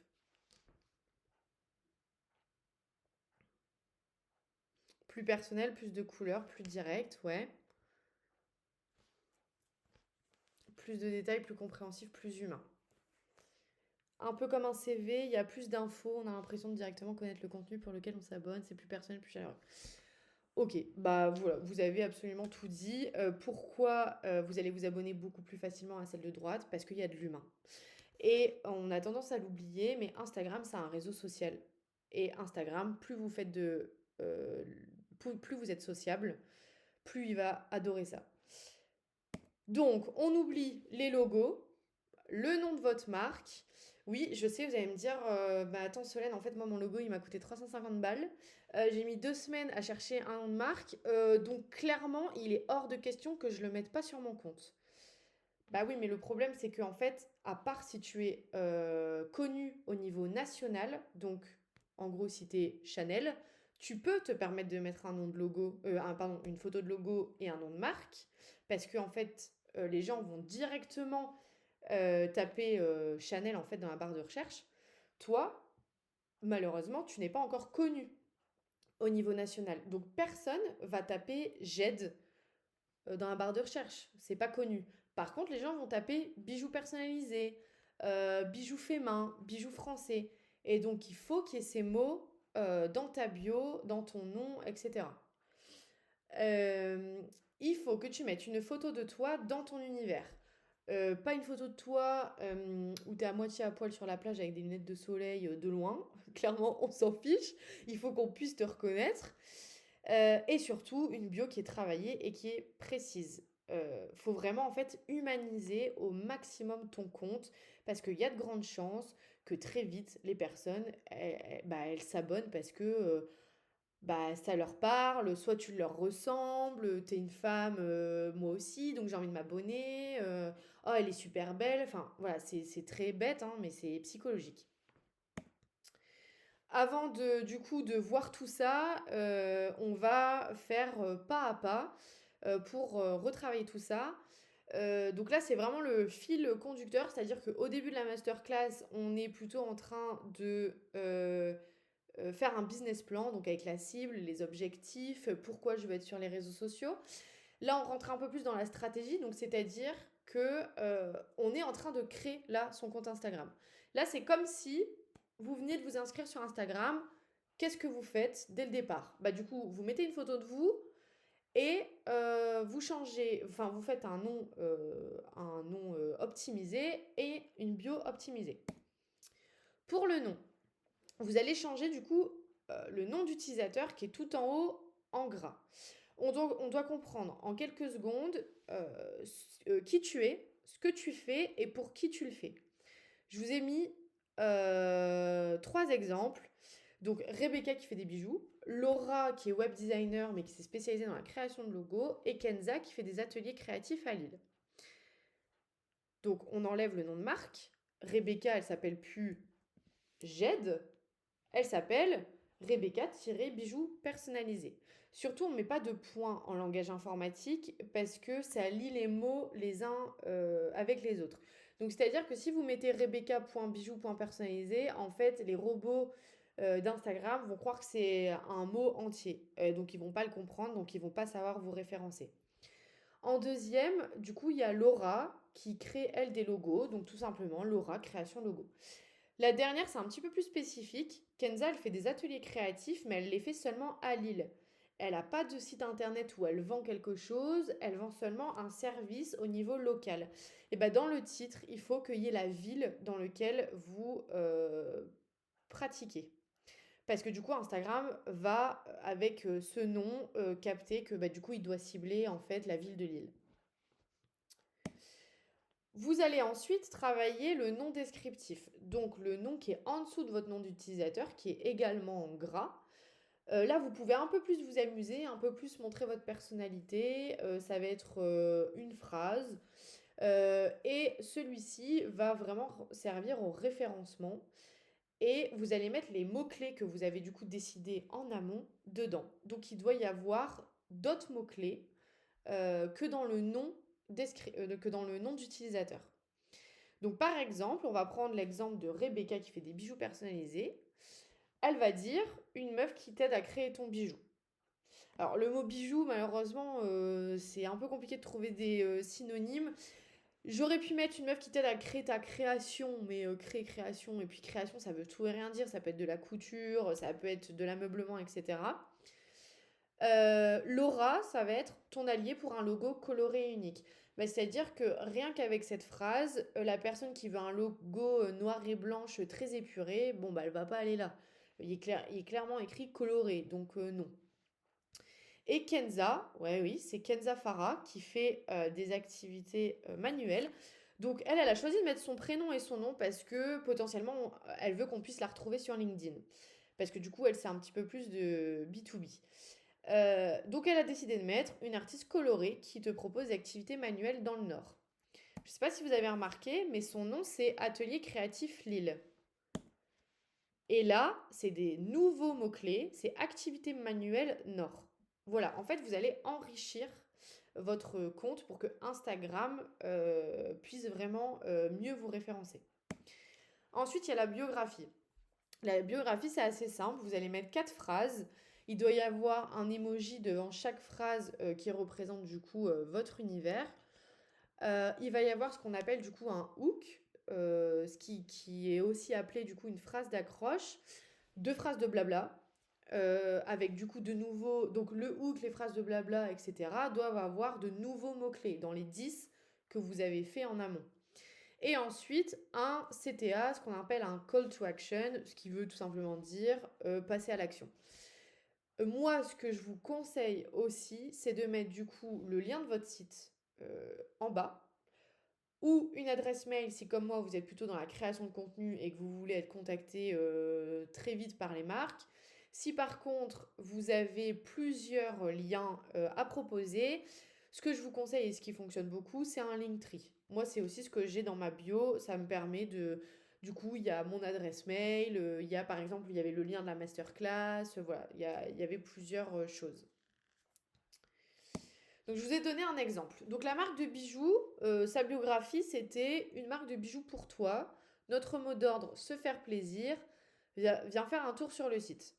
Plus personnel, plus de couleurs, plus direct, ouais. Plus de détails, plus compréhensif, plus humain. Un peu comme un CV, il y a plus d'infos, on a l'impression de directement connaître le contenu pour lequel on s'abonne, c'est plus personnel, plus chaleureux. Ok, bah voilà, vous avez absolument tout dit. Pourquoi vous allez vous abonner beaucoup plus facilement à celle de droite? Parce qu'il y a de l'humain. Et on a tendance à l'oublier, mais Instagram, c'est un réseau social. Et Instagram, plus vous êtes sociable, plus il va adorer ça. Donc, on oublie les logos, le nom de votre marque. Oui, je sais, vous allez me dire, bah attends Solène, en fait moi mon logo il m'a coûté 350 balles. J'ai mis 2 semaines à chercher un nom de marque, donc clairement il est hors de question que je le mette pas sur mon compte. Bah oui, mais le problème c'est que en fait, à part si tu es connu au niveau national, donc en gros si tu es Chanel, tu peux te permettre de mettre un nom de logo, pardon, une photo de logo et un nom de marque, parce que en fait les gens vont directement taper Chanel en fait dans la barre de recherche. Toi, malheureusement, tu n'es pas encore connu au niveau national. Donc personne va taper JED dans la barre de recherche. C'est pas connu. Par contre, les gens vont taper bijoux personnalisés, bijoux faits main, bijoux français. Et donc il faut qu'il y ait ces mots dans ta bio, dans ton nom, etc. Euh, il faut que tu mettes une photo de toi dans ton univers. Pas une photo de toi où tu es à moitié à poil sur la plage avec des lunettes de soleil de loin. Clairement, on s'en fiche. Il faut qu'on puisse te reconnaître. Et surtout, une bio qui est travaillée et qui est précise. Faut vraiment en fait humaniser au maximum ton compte parce qu'il y a de grandes chances que très vite les personnes elles s'abonnent parce que bah, ça leur parle, soit tu leur ressembles, t'es une femme, moi aussi, donc j'ai envie de m'abonner. Oh, elle est super belle. Enfin, voilà, c'est très bête, hein, mais c'est psychologique. Avant du coup, de voir tout ça, on va faire pas à pas pour retravailler tout ça. Donc là, c'est vraiment le fil conducteur, c'est-à-dire qu'au début de la masterclass, on est plutôt en train de faire un business plan, donc avec la cible, les objectifs, pourquoi je veux être sur les réseaux sociaux. Là, on rentre un peu plus dans la stratégie, donc c'est-à-dire que on est en train de créer là son compte Instagram. Là, c'est comme si vous veniez de vous inscrire sur Instagram. Qu'est-ce que vous faites dès le départ? Bah du coup, vous mettez une photo de vous et vous changez, enfin vous faites un nom optimisé et une bio optimisée. Pour le nom, vous allez changer du coup le nom d'utilisateur qui est tout en haut en gras. On doit comprendre en quelques secondes qui tu es, ce que tu fais et pour qui tu le fais. Je vous ai mis 3 exemples. Donc Rebecca qui fait des bijoux, Laura qui est web designer mais qui s'est spécialisée dans la création de logos et Kenza qui fait des ateliers créatifs à Lille. Donc on enlève le nom de marque. Rebecca, elle s'appelle plus Jed, elle s'appelle Rebecca-bijoux personnalisés. Surtout, on ne met pas de points en langage informatique parce que ça lie les mots les uns avec les autres. Donc, c'est-à-dire que si vous mettez Rebecca.bijoux.personnalisé, en fait, les robots d'Instagram vont croire que c'est un mot entier. Donc, ils vont pas le comprendre, donc ils vont pas savoir vous référencer. En deuxième, du coup, il y a Laura qui crée, elle, des logos. Donc, tout simplement, Laura, création logo. La dernière, c'est un petit peu plus spécifique. Kenza, elle fait des ateliers créatifs, mais elle les fait seulement à Lille. Elle n'a pas de site internet où elle vend quelque chose, elle vend seulement un service au niveau local. Et ben dans le titre, il faut qu'il y ait la ville dans laquelle vous pratiquez. Parce que du coup, Instagram va, avec ce nom, capter que bah, du coup, il doit cibler en fait la ville de Lille. Vous allez ensuite travailler le nom descriptif, donc le nom qui est en dessous de votre nom d'utilisateur, qui est également en gras. Là, vous pouvez un peu plus vous amuser, un peu plus montrer votre personnalité. Ça va être une phrase. Et celui-ci va vraiment servir au référencement. Et vous allez mettre les mots-clés que vous avez du coup décidé en amont dedans. Donc il doit y avoir d'autres mots-clés que dans le nom que dans le nom d'utilisateur. Donc par exemple, on va prendre l'exemple de Rebecca qui fait des bijoux personnalisés. Elle va dire une meuf qui t'aide à créer ton bijou. Alors le mot bijou, malheureusement, c'est un peu compliqué de trouver des synonymes. J'aurais pu mettre une meuf qui t'aide à créer ta création, mais création, et puis création, ça veut tout et rien dire. Ça peut être de la couture, ça peut être de l'ameublement, etc. Laura, ça va être ton allié pour un logo coloré et unique. Bah, c'est-à-dire que rien qu'avec cette phrase, la personne qui veut un logo noir et blanche très épuré, bon, bah, elle va pas aller là. Il est clairement écrit coloré, donc non. Et Kenza, ouais, oui, c'est Kenza Farah qui fait des activités manuelles. Donc elle a choisi de mettre son prénom et son nom parce que potentiellement, elle veut qu'on puisse la retrouver sur LinkedIn. Parce que du coup, elle, c'est un petit peu plus de B2B. Donc elle a décidé de mettre une artiste colorée qui te propose des activités manuelles dans le Nord. Je ne sais pas si vous avez remarqué, mais son nom, c'est Atelier Créatif Lille. Et là, c'est des nouveaux mots-clés, c'est activité manuelle Nord. Voilà, en fait, vous allez enrichir votre compte pour que Instagram puisse vraiment mieux vous référencer. Ensuite, il y a la biographie. La biographie, c'est assez simple. Vous allez mettre 4 phrases. Il doit y avoir un emoji devant chaque phrase qui représente du coup votre univers. Il va y avoir ce qu'on appelle du coup un hook, qui est aussi appelé du coup une phrase d'accroche. 2 phrases de blabla, avec du coup de nouveaux... Donc le hook, les phrases de blabla, etc. doivent avoir de nouveaux mots-clés dans les 10 que vous avez fait en amont. Et ensuite, un CTA, ce qu'on appelle un call to action, ce qui veut tout simplement dire passer à l'action. Moi, ce que je vous conseille aussi, c'est de mettre du coup le lien de votre site en bas, ou une adresse mail si comme moi vous êtes plutôt dans la création de contenu et que vous voulez être contacté très vite par les marques. Si par contre vous avez plusieurs liens à proposer, ce que je vous conseille et ce qui fonctionne beaucoup, c'est un Linktree. Moi, c'est aussi ce que j'ai dans ma bio. Ça me permet de... Du coup, il y a mon adresse mail, il y a par exemple, il y avait le lien de la masterclass, voilà, il y avait plusieurs choses. Donc, je vous ai donné un exemple. Donc, la marque de bijoux, sa biographie, c'était une marque de bijoux pour toi. Notre mot d'ordre, se faire plaisir. Viens faire un tour sur le site.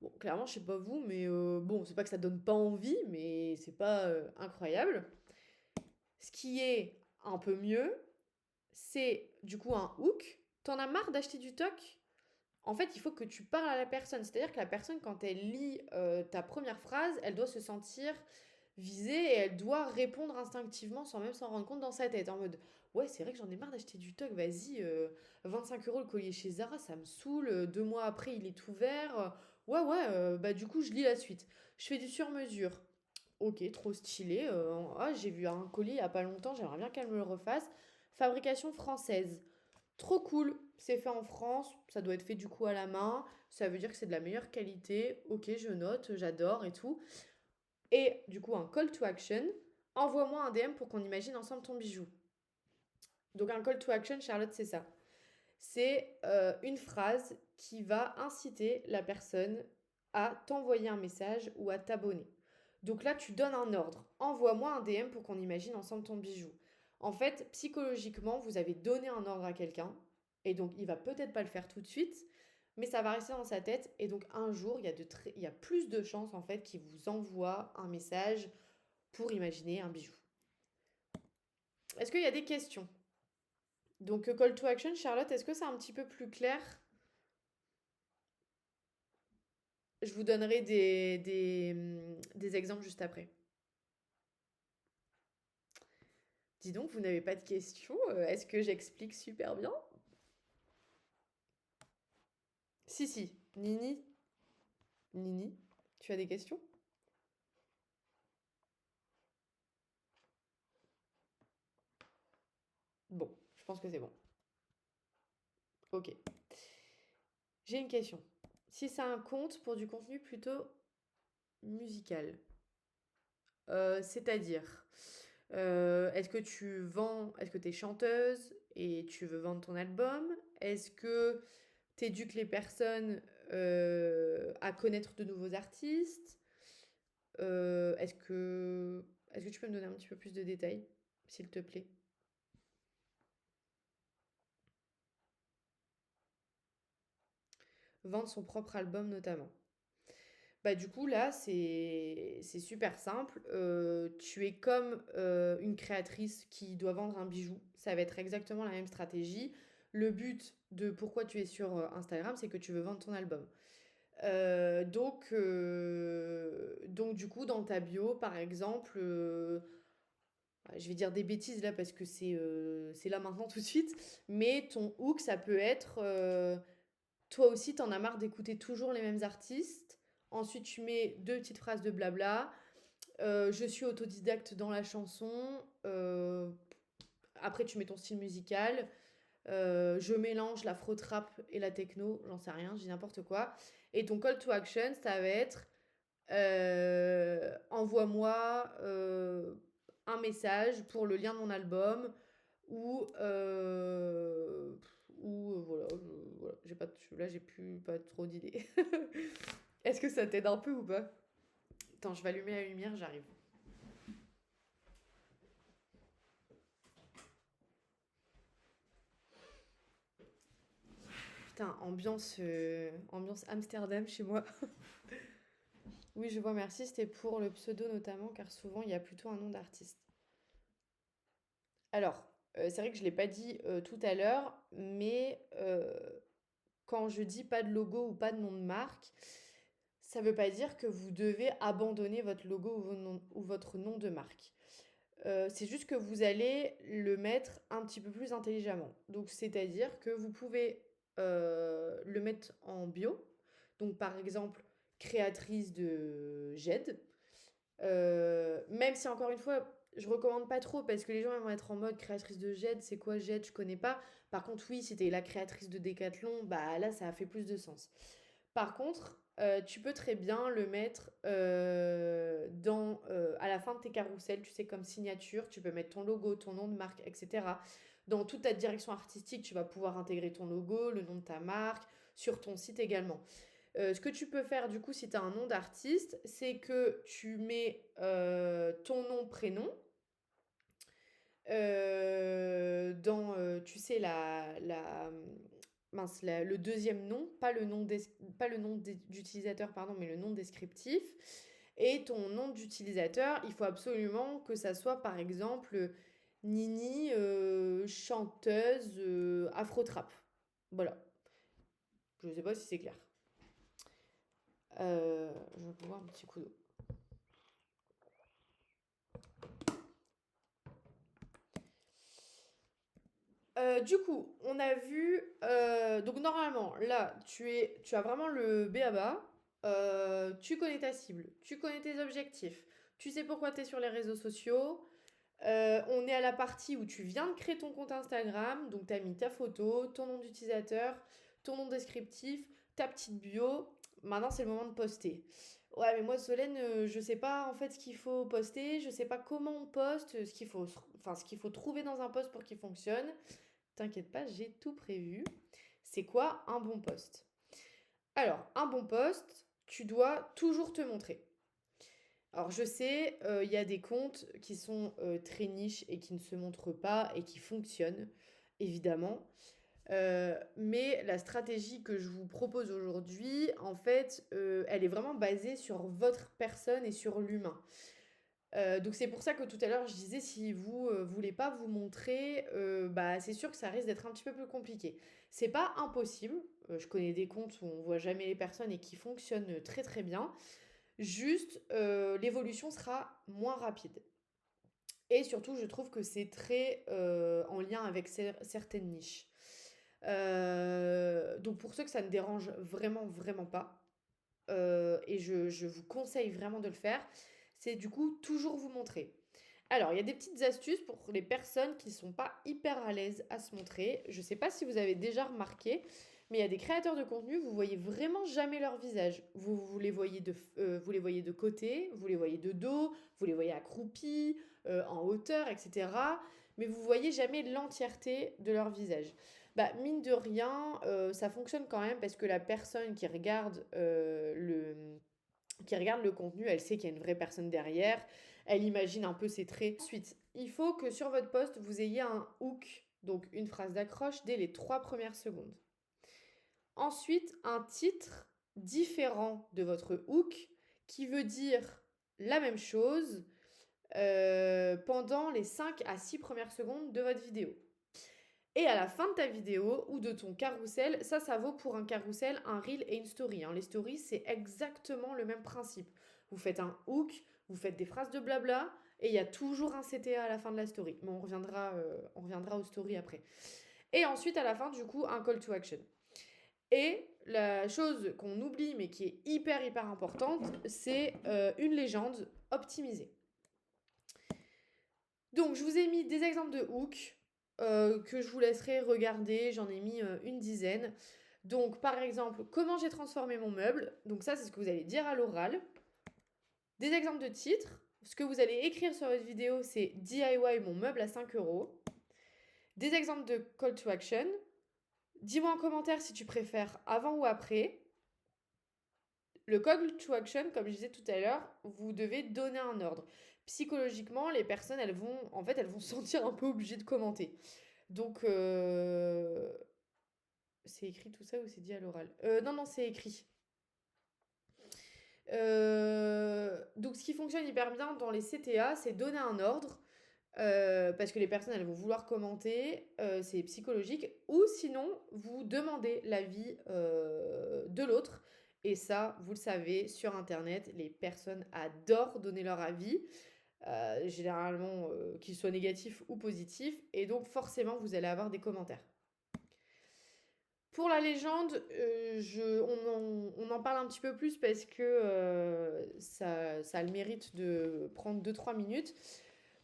Bon, clairement, je sais pas vous, mais bon, c'est pas que ça donne pas envie, mais c'est pas incroyable. Ce qui est un peu mieux, c'est du coup un hook. T'en as marre d'acheter du toc? En fait, il faut que tu parles à la personne. C'est-à-dire que la personne, quand elle lit ta première phrase, elle doit se sentir visée et elle doit répondre instinctivement sans même s'en rendre compte dans sa tête. En mode, ouais, c'est vrai que j'en ai marre d'acheter du toc, vas-y, 25 € le collier chez Zara, ça me saoule. 2 mois après, il est ouvert. Ouais, ouais, bah du coup, je lis la suite. Je fais du sur-mesure. Ok, trop stylé. Ah, j'ai vu un collier il y a pas longtemps, j'aimerais bien qu'elle me le refasse. Fabrication française. Trop cool, c'est fait en France, ça doit être fait du coup à la main, ça veut dire que c'est de la meilleure qualité, ok je note, j'adore et tout. Et du coup un call to action, envoie-moi un DM pour qu'on imagine ensemble ton bijou. Donc un call to action, Charlotte, c'est ça. C'est une phrase qui va inciter la personne à t'envoyer un message ou à t'abonner. Donc là, tu donnes un ordre. Envoie-moi un DM pour qu'on imagine ensemble ton bijou. En fait, psychologiquement, vous avez donné un ordre à quelqu'un et donc il va peut-être pas le faire tout de suite, mais ça va rester dans sa tête et donc un jour, il y a plus de chances en fait qu'il vous envoie un message pour imaginer un bijou. Est-ce qu'il y a des questions? Donc call to action, Charlotte, est-ce que c'est un petit peu plus clair? Je vous donnerai des exemples juste après. Dis donc, vous n'avez pas de questions? Est-ce que j'explique super bien? Si, si. Nini, Nini, tu as des questions? Bon, je pense que c'est bon. Ok. J'ai une question. Si c'est un compte pour du contenu plutôt musical, c'est-à-dire, est-ce que tu es chanteuse et tu veux vendre ton album? Est-ce que tu éduques les personnes à connaître de nouveaux artistes? Est-ce que tu peux me donner un petit peu plus de détails, s'il te plaît? Vendre son propre album notamment. Bah du coup là c'est super simple. Tu es comme une créatrice qui doit vendre un bijou. Ça va être exactement la même stratégie. Le but de pourquoi tu es sur Instagram, c'est que tu veux vendre ton album. Donc du coup dans ta bio par exemple, je vais dire des bêtises là parce que c'est là maintenant tout de suite, mais ton hook ça peut être toi aussi, t'en as marre d'écouter toujours les mêmes artistes. Ensuite, tu mets deux petites phrases de blabla. Je suis autodidacte dans la chanson. Après, tu mets ton style musical. Je mélange la trap et la techno, j'en sais rien, je dis n'importe quoi. Et ton call to action, ça va être envoie-moi un message pour le lien de mon album ou voilà, voilà, j'ai pas là j'ai plus pas trop d'idées. Est-ce que ça t'aide un peu ou pas? Attends, je vais allumer la lumière, j'arrive. Putain, ambiance Amsterdam chez moi. Oui, je vois, merci. C'était pour le pseudo notamment, car souvent il y a plutôt un nom d'artiste. Alors, c'est vrai que je ne l'ai pas dit tout à l'heure, mais quand je dis pas de logo ou pas de nom de marque, ça ne veut pas dire que vous devez abandonner votre logo ou votre nom de marque. C'est juste que vous allez le mettre un petit peu plus intelligemment. Donc, c'est-à-dire que vous pouvez le mettre en bio. Donc, par exemple, créatrice de GED. Même si, encore une fois, je recommande pas trop parce que les gens vont être en mode créatrice de GED, c'est quoi GED, je connais pas. Par contre, oui, si t'es la créatrice de Decathlon, bah là, ça a fait plus de sens. Par contre, tu peux très bien le mettre à la fin de tes carousels, tu sais, comme signature, tu peux mettre ton logo, ton nom de marque, etc. Dans toute ta direction artistique, tu vas pouvoir intégrer ton logo, le nom de ta marque, sur ton site également. Ce que tu peux faire du coup si tu as un nom d'artiste, c'est que tu mets ton nom, prénom dans, tu sais, le deuxième nom, pas le nom d'utilisateur, pardon, mais le nom descriptif. Et ton nom d'utilisateur, il faut absolument que ça soit par exemple Nini, chanteuse afro-trap. Voilà. Je ne sais pas si c'est clair. Je vais boire un petit coup d'eau. Du coup, on a vu. Donc, normalement, là, tu as vraiment le BABA. Tu connais ta cible, tu connais tes objectifs, tu sais pourquoi tu es sur les réseaux sociaux. On est à la partie où tu viens de créer ton compte Instagram. Donc, tu as mis ta photo, ton nom d'utilisateur, ton nom descriptif, ta petite bio. Maintenant, c'est le moment de poster. Ouais, mais moi, Solène, je sais pas en fait ce qu'il faut poster, je sais pas comment on poste, ce qu'il faut trouver dans un post pour qu'il fonctionne. T'inquiète pas, j'ai tout prévu. C'est quoi un bon post? Alors, un bon post, tu dois toujours te montrer. Alors, je sais, il y a des comptes qui sont très niches et qui ne se montrent pas et qui fonctionnent, évidemment. Mais la stratégie que je vous propose aujourd'hui, en fait, elle est vraiment basée sur votre personne et sur l'humain. Donc c'est pour ça que tout à l'heure je disais si vous voulez pas vous montrer, bah c'est sûr que ça risque d'être un petit peu plus compliqué. C'est pas impossible. Je connais des comptes où on voit jamais les personnes et qui fonctionnent très très bien. Juste l'évolution sera moins rapide. Et surtout je trouve que c'est très en lien avec certaines niches. Donc pour ceux que ça ne dérange vraiment vraiment pas, et je vous conseille vraiment de le faire, c'est du coup toujours vous montrer. Alors, il y a des petites astuces pour les personnes qui ne sont pas hyper à l'aise à se montrer. Je ne sais pas si vous avez déjà remarqué, mais il y a des créateurs de contenu, vous voyez vraiment jamais leur visage. Vous les voyez vous les voyez de côté, vous les voyez de dos, vous les voyez accroupis, en hauteur, etc. Mais vous voyez jamais l'entièreté de leur visage. Bah, mine de rien, ça fonctionne quand même parce que la personne qui regarde le contenu, elle sait qu'il y a une vraie personne derrière, elle imagine un peu ses traits. Ensuite, il faut que sur votre post, vous ayez un hook, donc une phrase d'accroche dès les 3 premières secondes. Ensuite, un titre différent de votre hook qui veut dire la même chose pendant les 5 à 6 premières secondes de votre vidéo. Et à la fin de ta vidéo ou de ton carrousel, ça vaut pour un carrousel, un reel et une story. Les stories, c'est exactement le même principe. Vous faites un hook, vous faites des phrases de blabla, et il y a toujours un CTA à la fin de la story. Mais on reviendra aux stories après. Et ensuite, à la fin, du coup, un call to action. Et la chose qu'on oublie, mais qui est hyper, hyper importante, c'est une légende optimisée. Donc, je vous ai mis des exemples de hooks que je vous laisserai regarder. J'en ai mis une dizaine. Donc, par exemple, comment j'ai transformé mon meuble. Donc, ça, c'est ce que vous allez dire à l'oral. Des exemples de titres. Ce que vous allez écrire sur votre vidéo, c'est DIY mon meuble à 5 euros. Des exemples de call to action. Dis-moi en commentaire si tu préfères avant ou après. Le call to action, comme je disais tout à l'heure, vous devez donner un ordre. Psychologiquement, les personnes, elles vont se sentir un peu obligées de commenter. Donc, c'est écrit tout ça ou c'est dit à l'oral? Non, non, c'est écrit. Donc, ce qui fonctionne hyper bien dans les CTA, c'est donner un ordre. Parce que les personnes, elles vont vouloir commenter, c'est psychologique. Ou sinon, vous demandez l'avis de l'autre. Et ça, vous le savez, sur Internet, les personnes adorent donner leur avis, généralement qu'ils soient négatifs ou positifs. Et donc, forcément, vous allez avoir des commentaires. Pour la légende, on en parle un petit peu plus parce que ça a le mérite de prendre 2-3 minutes.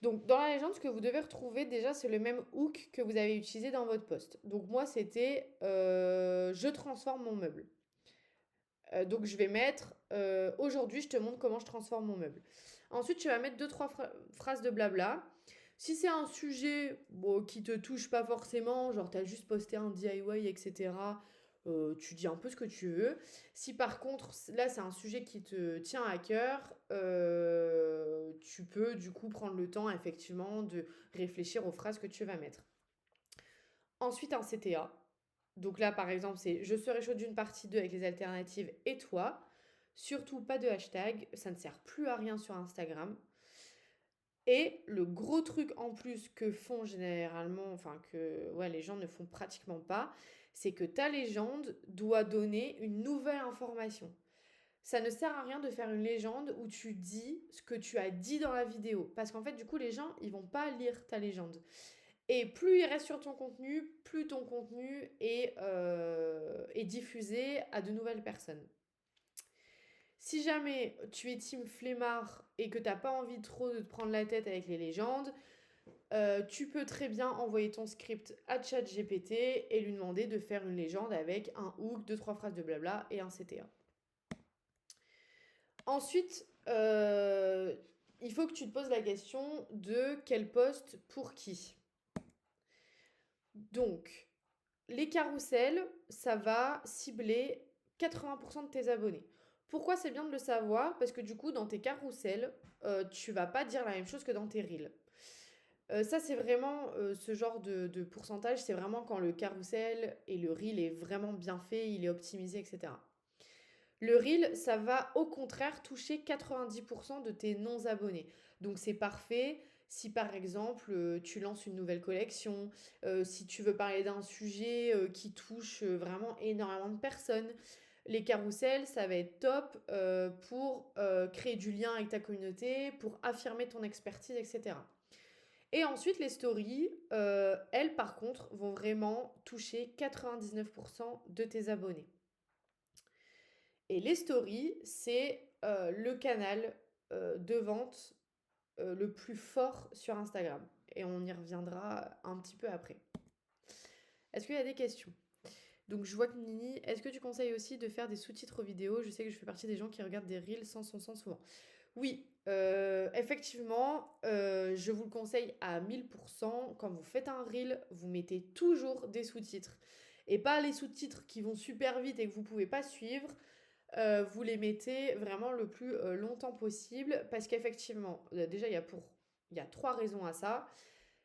Donc, dans la légende, ce que vous devez retrouver déjà, c'est le même hook que vous avez utilisé dans votre post. Donc, moi, c'était je transforme mon meuble. Donc, je vais mettre aujourd'hui, je te montre comment je transforme mon meuble. Ensuite, tu vas mettre 2-3 phrases de blabla. Si c'est un sujet bon, qui te touche pas forcément, genre tu as juste posté un DIY, etc., tu dis un peu ce que tu veux. Si par contre, là, c'est un sujet qui te tient à cœur, tu peux du coup prendre le temps effectivement de réfléchir aux phrases que tu vas mettre. Ensuite, un CTA. Donc là, par exemple, c'est je serai chaud d'une partie 2 avec les alternatives et toi. Surtout pas de hashtag, ça ne sert plus à rien sur Instagram. Et le gros truc en plus que font généralement, enfin que ouais, les gens ne font pratiquement pas, c'est que ta légende doit donner une nouvelle information. Ça ne sert à rien de faire une légende où tu dis ce que tu as dit dans la vidéo. Parce qu'en fait, du coup, les gens, ils vont pas lire ta légende. Et plus ils restent sur ton contenu, plus ton contenu est diffusé à de nouvelles personnes. Si jamais tu es team flemmard et que t'as pas envie trop de te prendre la tête avec les légendes, tu peux très bien envoyer ton script à ChatGPT et lui demander de faire une légende avec un hook, 2-3 phrases de blabla et un CTA. Ensuite, il faut que tu te poses la question de quel poste pour qui. Donc, les carousels, ça va cibler 80% de tes abonnés. Pourquoi c'est bien de le savoir? Parce que du coup, dans tes carousels, tu vas pas dire la même chose que dans tes reels. Ça, c'est vraiment ce genre de pourcentage, c'est vraiment quand le carrousel et le reel est vraiment bien fait, il est optimisé, etc. Le reel, ça va au contraire toucher 90% de tes non-abonnés. Donc c'est parfait si par exemple tu lances une nouvelle collection, si tu veux parler d'un sujet qui touche vraiment énormément de personnes. Les carousels, ça va être top pour créer du lien avec ta communauté, pour affirmer ton expertise, etc. Et ensuite, les stories, elles, par contre, vont vraiment toucher 99% de tes abonnés. Et les stories, c'est le canal de vente le plus fort sur Instagram. Et on y reviendra un petit peu après. Est-ce qu'il y a des questions? Donc je vois que Nini, est-ce que tu conseilles aussi de faire des sous-titres aux vidéos? Je sais que je fais partie des gens qui regardent des reels sans son sens souvent. Oui, effectivement, je vous le conseille à 1000%. Quand vous faites un reel, vous mettez toujours des sous-titres. Et pas les sous-titres qui vont super vite et que vous pouvez pas suivre. Vous les mettez vraiment le plus longtemps possible. Parce qu'effectivement, déjà, il y a 3 raisons à ça.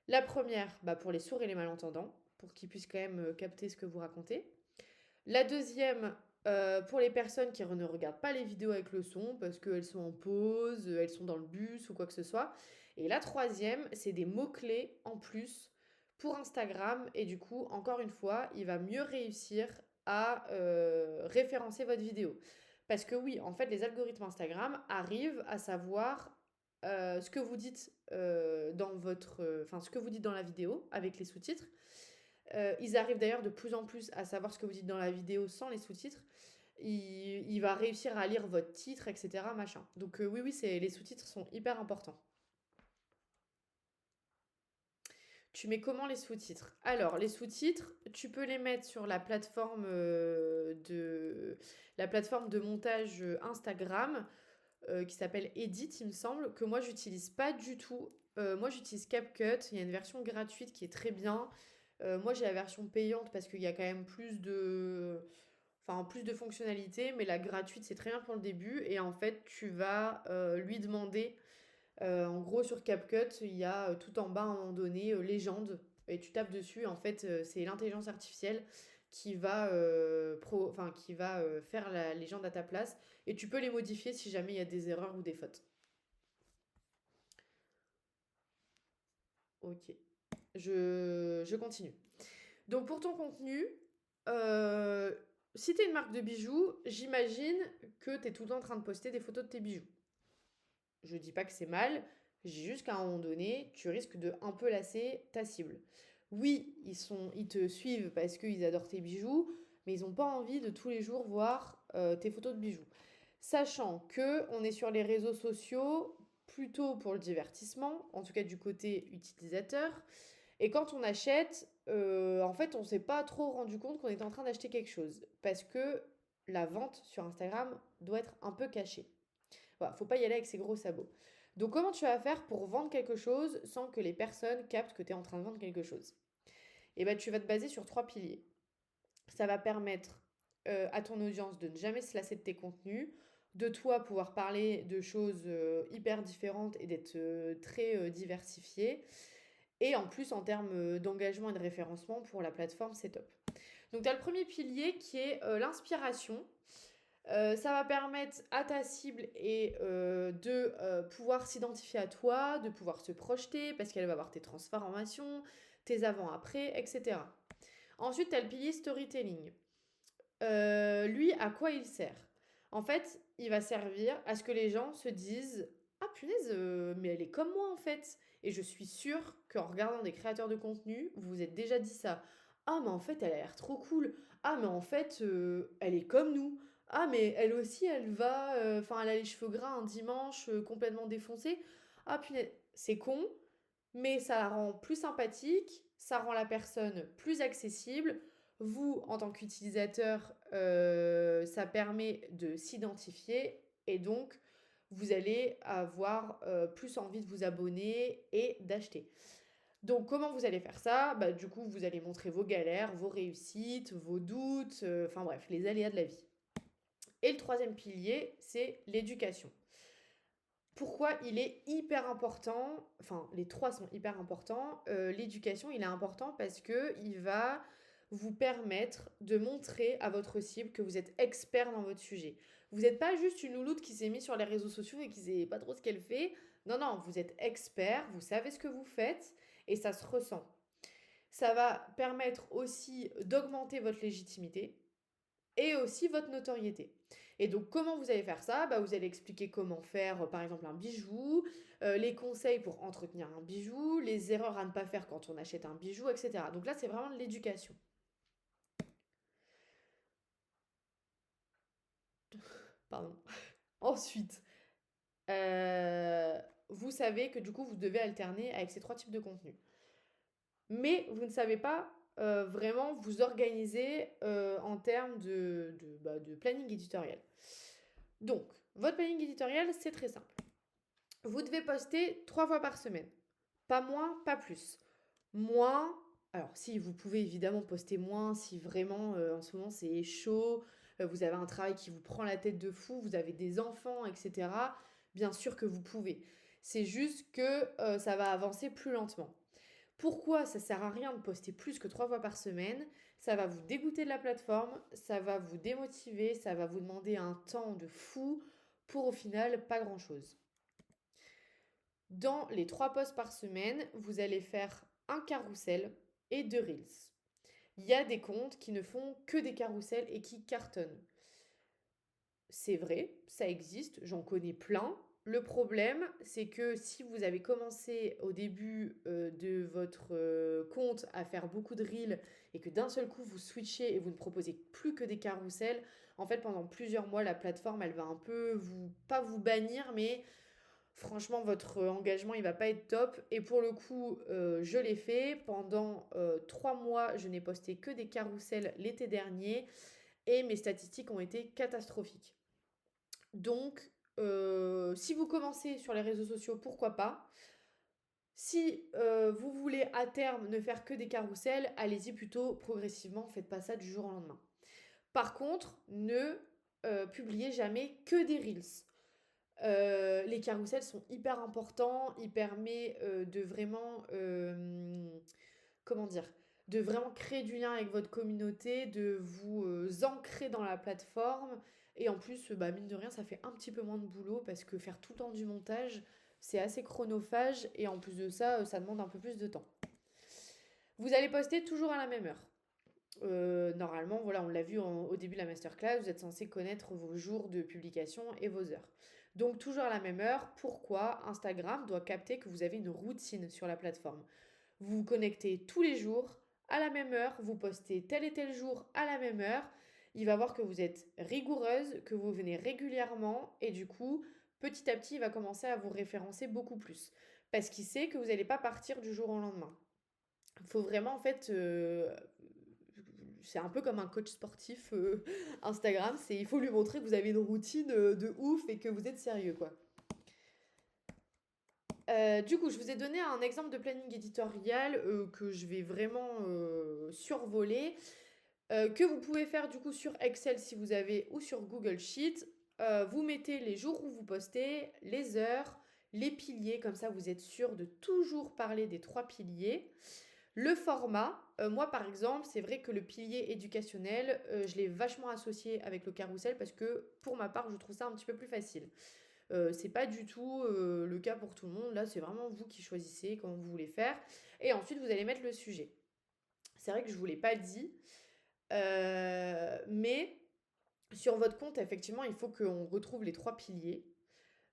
La première, bah, pour les sourds et les malentendants, pour qu'ils puissent quand même capter ce que vous racontez. La deuxième, pour les personnes qui ne regardent pas les vidéos avec le son parce qu'elles sont en pause, elles sont dans le bus ou quoi que ce soit. Et la troisième, c'est des mots-clés en plus pour Instagram. Et du coup, encore une fois, il va mieux réussir à référencer votre vidéo. Parce que oui, en fait, les algorithmes Instagram arrivent à savoir ce que vous dites ce que vous dites dans la vidéo avec les sous-titres. Ils arrivent d'ailleurs de plus en plus à savoir ce que vous dites dans la vidéo sans les sous-titres. Il va réussir à lire votre titre, etc. Machin. Donc oui, oui, les sous-titres sont hyper importants. Tu mets comment les sous-titres? Alors, les sous-titres, tu peux les mettre sur la plateforme de montage Instagram qui s'appelle Edit, il me semble, que moi j'utilise pas du tout. Moi j'utilise CapCut, il y a une version gratuite qui est très bien. Moi j'ai la version payante parce qu'il y a quand même plus de fonctionnalités, mais la gratuite c'est très bien pour le début. Et en fait, tu vas lui demander, en gros sur CapCut, il y a tout en bas à un moment donné, légende, et tu tapes dessus. En fait, c'est l'intelligence artificielle qui va faire la légende à ta place. Et tu peux les modifier si jamais il y a des erreurs ou des fautes. Ok, je continue. Donc pour ton contenu, euh, si tu es une marque de bijoux, j'imagine que tu es tout le temps en train de poster des photos de tes bijoux. Je dis pas que c'est mal, je dis juste qu'à un moment donné, tu risques de un peu lasser ta cible. Oui, ils te suivent parce qu'ils adorent tes bijoux, mais ils n'ont pas envie de tous les jours voir tes photos de bijoux. Sachant que on est sur les réseaux sociaux plutôt pour le divertissement, en tout cas du côté utilisateur. Et quand on achète, en fait, on ne s'est pas trop rendu compte qu'on était en train d'acheter quelque chose. Parce que la vente sur Instagram doit être un peu cachée. Voilà, faut pas y aller avec ses gros sabots. Donc comment tu vas faire pour vendre quelque chose sans que les personnes captent que tu es en train de vendre quelque chose? Eh ben, tu vas te baser sur 3 piliers. Ça va permettre à ton audience de ne jamais se lasser de tes contenus, de toi pouvoir parler de choses hyper différentes et d'être très diversifié. Et en plus, en termes d'engagement et de référencement pour la plateforme, c'est top. Donc, tu as le premier pilier qui est l'inspiration. Ça va permettre à ta cible de pouvoir s'identifier à toi, de pouvoir se projeter parce qu'elle va voir tes transformations, tes avant-après, etc. Ensuite, tu as le pilier storytelling. Lui, à quoi il sert? En fait, il va servir à ce que les gens se disent: ah punaise, mais elle est comme moi en fait. Et je suis sûre qu'en regardant des créateurs de contenu, vous vous êtes déjà dit ça. Ah, mais en fait, elle a l'air trop cool. Ah, mais en fait, elle est comme nous. Ah, mais elle aussi, enfin, elle a les cheveux gras un dimanche, complètement défoncés. Ah, punaise, c'est con, mais ça la rend plus sympathique, ça rend la personne plus accessible. Vous, en tant qu'utilisateur, ça permet de s'identifier et donc vous allez avoir plus envie de vous abonner et d'acheter. Donc comment vous allez faire ça? Bah, du coup, vous allez montrer vos galères, vos réussites, vos doutes, enfin bref, les aléas de la vie. Et le troisième pilier, c'est l'éducation. Pourquoi il est hyper important, enfin les trois sont hyper importants, l'éducation il est important parce que il va vous permettre de montrer à votre cible que vous êtes expert dans votre sujet. Vous n'êtes pas juste une louloute qui s'est mise sur les réseaux sociaux et qui sait pas trop ce qu'elle fait. Non, non, vous êtes expert, vous savez ce que vous faites et ça se ressent. Ça va permettre aussi d'augmenter votre légitimité et aussi votre notoriété. Et donc, comment vous allez faire ça? Bah, vous allez expliquer comment faire, par exemple, un bijou, les conseils pour entretenir un bijou, les erreurs à ne pas faire quand on achète un bijou, etc. Donc là, c'est vraiment de l'éducation. Pardon. Ensuite, vous savez que du coup, vous devez alterner avec ces 3 types de contenus. Mais vous ne savez pas vraiment vous organiser en termes de planning éditorial. Donc, votre planning éditorial, c'est très simple. Vous devez poster 3 fois par semaine. Pas moins, pas plus. Moins, alors si vous pouvez évidemment poster moins, si vraiment en ce moment c'est chaud, vous avez un travail qui vous prend la tête de fou, vous avez des enfants, etc. Bien sûr que vous pouvez. C'est juste que ça va avancer plus lentement. Pourquoi ça sert à rien de poster plus que 3 fois par semaine? Ça va vous dégoûter de la plateforme, ça va vous démotiver, ça va vous demander un temps de fou pour au final pas grand-chose. Dans les 3 posts par semaine, vous allez faire un carrousel et 2 reels. Il y a des comptes qui ne font que des carousels et qui cartonnent. C'est vrai, ça existe, j'en connais plein. le problème, c'est que si vous avez commencé au début de votre compte à faire beaucoup de reels et que d'un seul coup vous switchez et vous ne proposez plus que des carousels, en fait pendant plusieurs mois la plateforme elle va un peu pas vous bannir, mais franchement votre engagement il va pas être top. Et pour le coup je l'ai fait pendant 3 mois, je n'ai posté que des carousels l'été dernier et mes statistiques ont été catastrophiques. Donc, si vous commencez sur les réseaux sociaux, pourquoi pas. Si vous voulez à terme ne faire que des carousels, allez-y plutôt progressivement, faites pas ça du jour au lendemain. Par contre, ne publiez jamais que des reels. Les carousels sont hyper importants, ils permettent de vraiment, comment dire, de vraiment créer du lien avec votre communauté, de vous ancrer dans la plateforme. Et en plus, bah, mine de rien, ça fait un petit peu moins de boulot parce que faire tout le temps du montage, c'est assez chronophage. Et en plus de ça, ça demande un peu plus de temps. Vous allez poster toujours à la même heure. Normalement, voilà, on l'a vu au début de la masterclass, vous êtes censé connaître vos jours de publication et vos heures. Donc toujours à la même heure. Pourquoi? Instagram doit capter que vous avez une routine sur la plateforme. Vous vous connectez tous les jours à la même heure, vous postez tel et tel jour à la même heure. Il va voir que vous êtes rigoureuse, que vous venez régulièrement et du coup, petit à petit, il va commencer à vous référencer beaucoup plus. Parce qu'il sait que vous n'allez pas partir du jour au lendemain. Il faut vraiment, en fait, c'est un peu comme un coach sportif Instagram, il faut lui montrer que vous avez une routine de ouf et que vous êtes sérieux, quoi. Du coup, je vous ai donné un exemple de planning éditorial que je vais vraiment survoler, que vous pouvez faire du coup sur Excel si vous avez ou sur Google Sheet. Vous mettez les jours où vous postez, les heures, les piliers, comme ça vous êtes sûr de toujours parler des 3 piliers. Le format, moi par exemple, c'est vrai que le pilier éducationnel, je l'ai vachement associé avec le carrousel parce que pour ma part, je trouve ça un petit peu plus facile. C'est pas du tout le cas pour tout le monde. Là, c'est vraiment vous qui choisissez comment vous voulez faire. Et ensuite, vous allez mettre le sujet. C'est vrai que je ne vous l'ai pas dit, mais sur votre compte, effectivement, il faut qu'on retrouve les 3 piliers.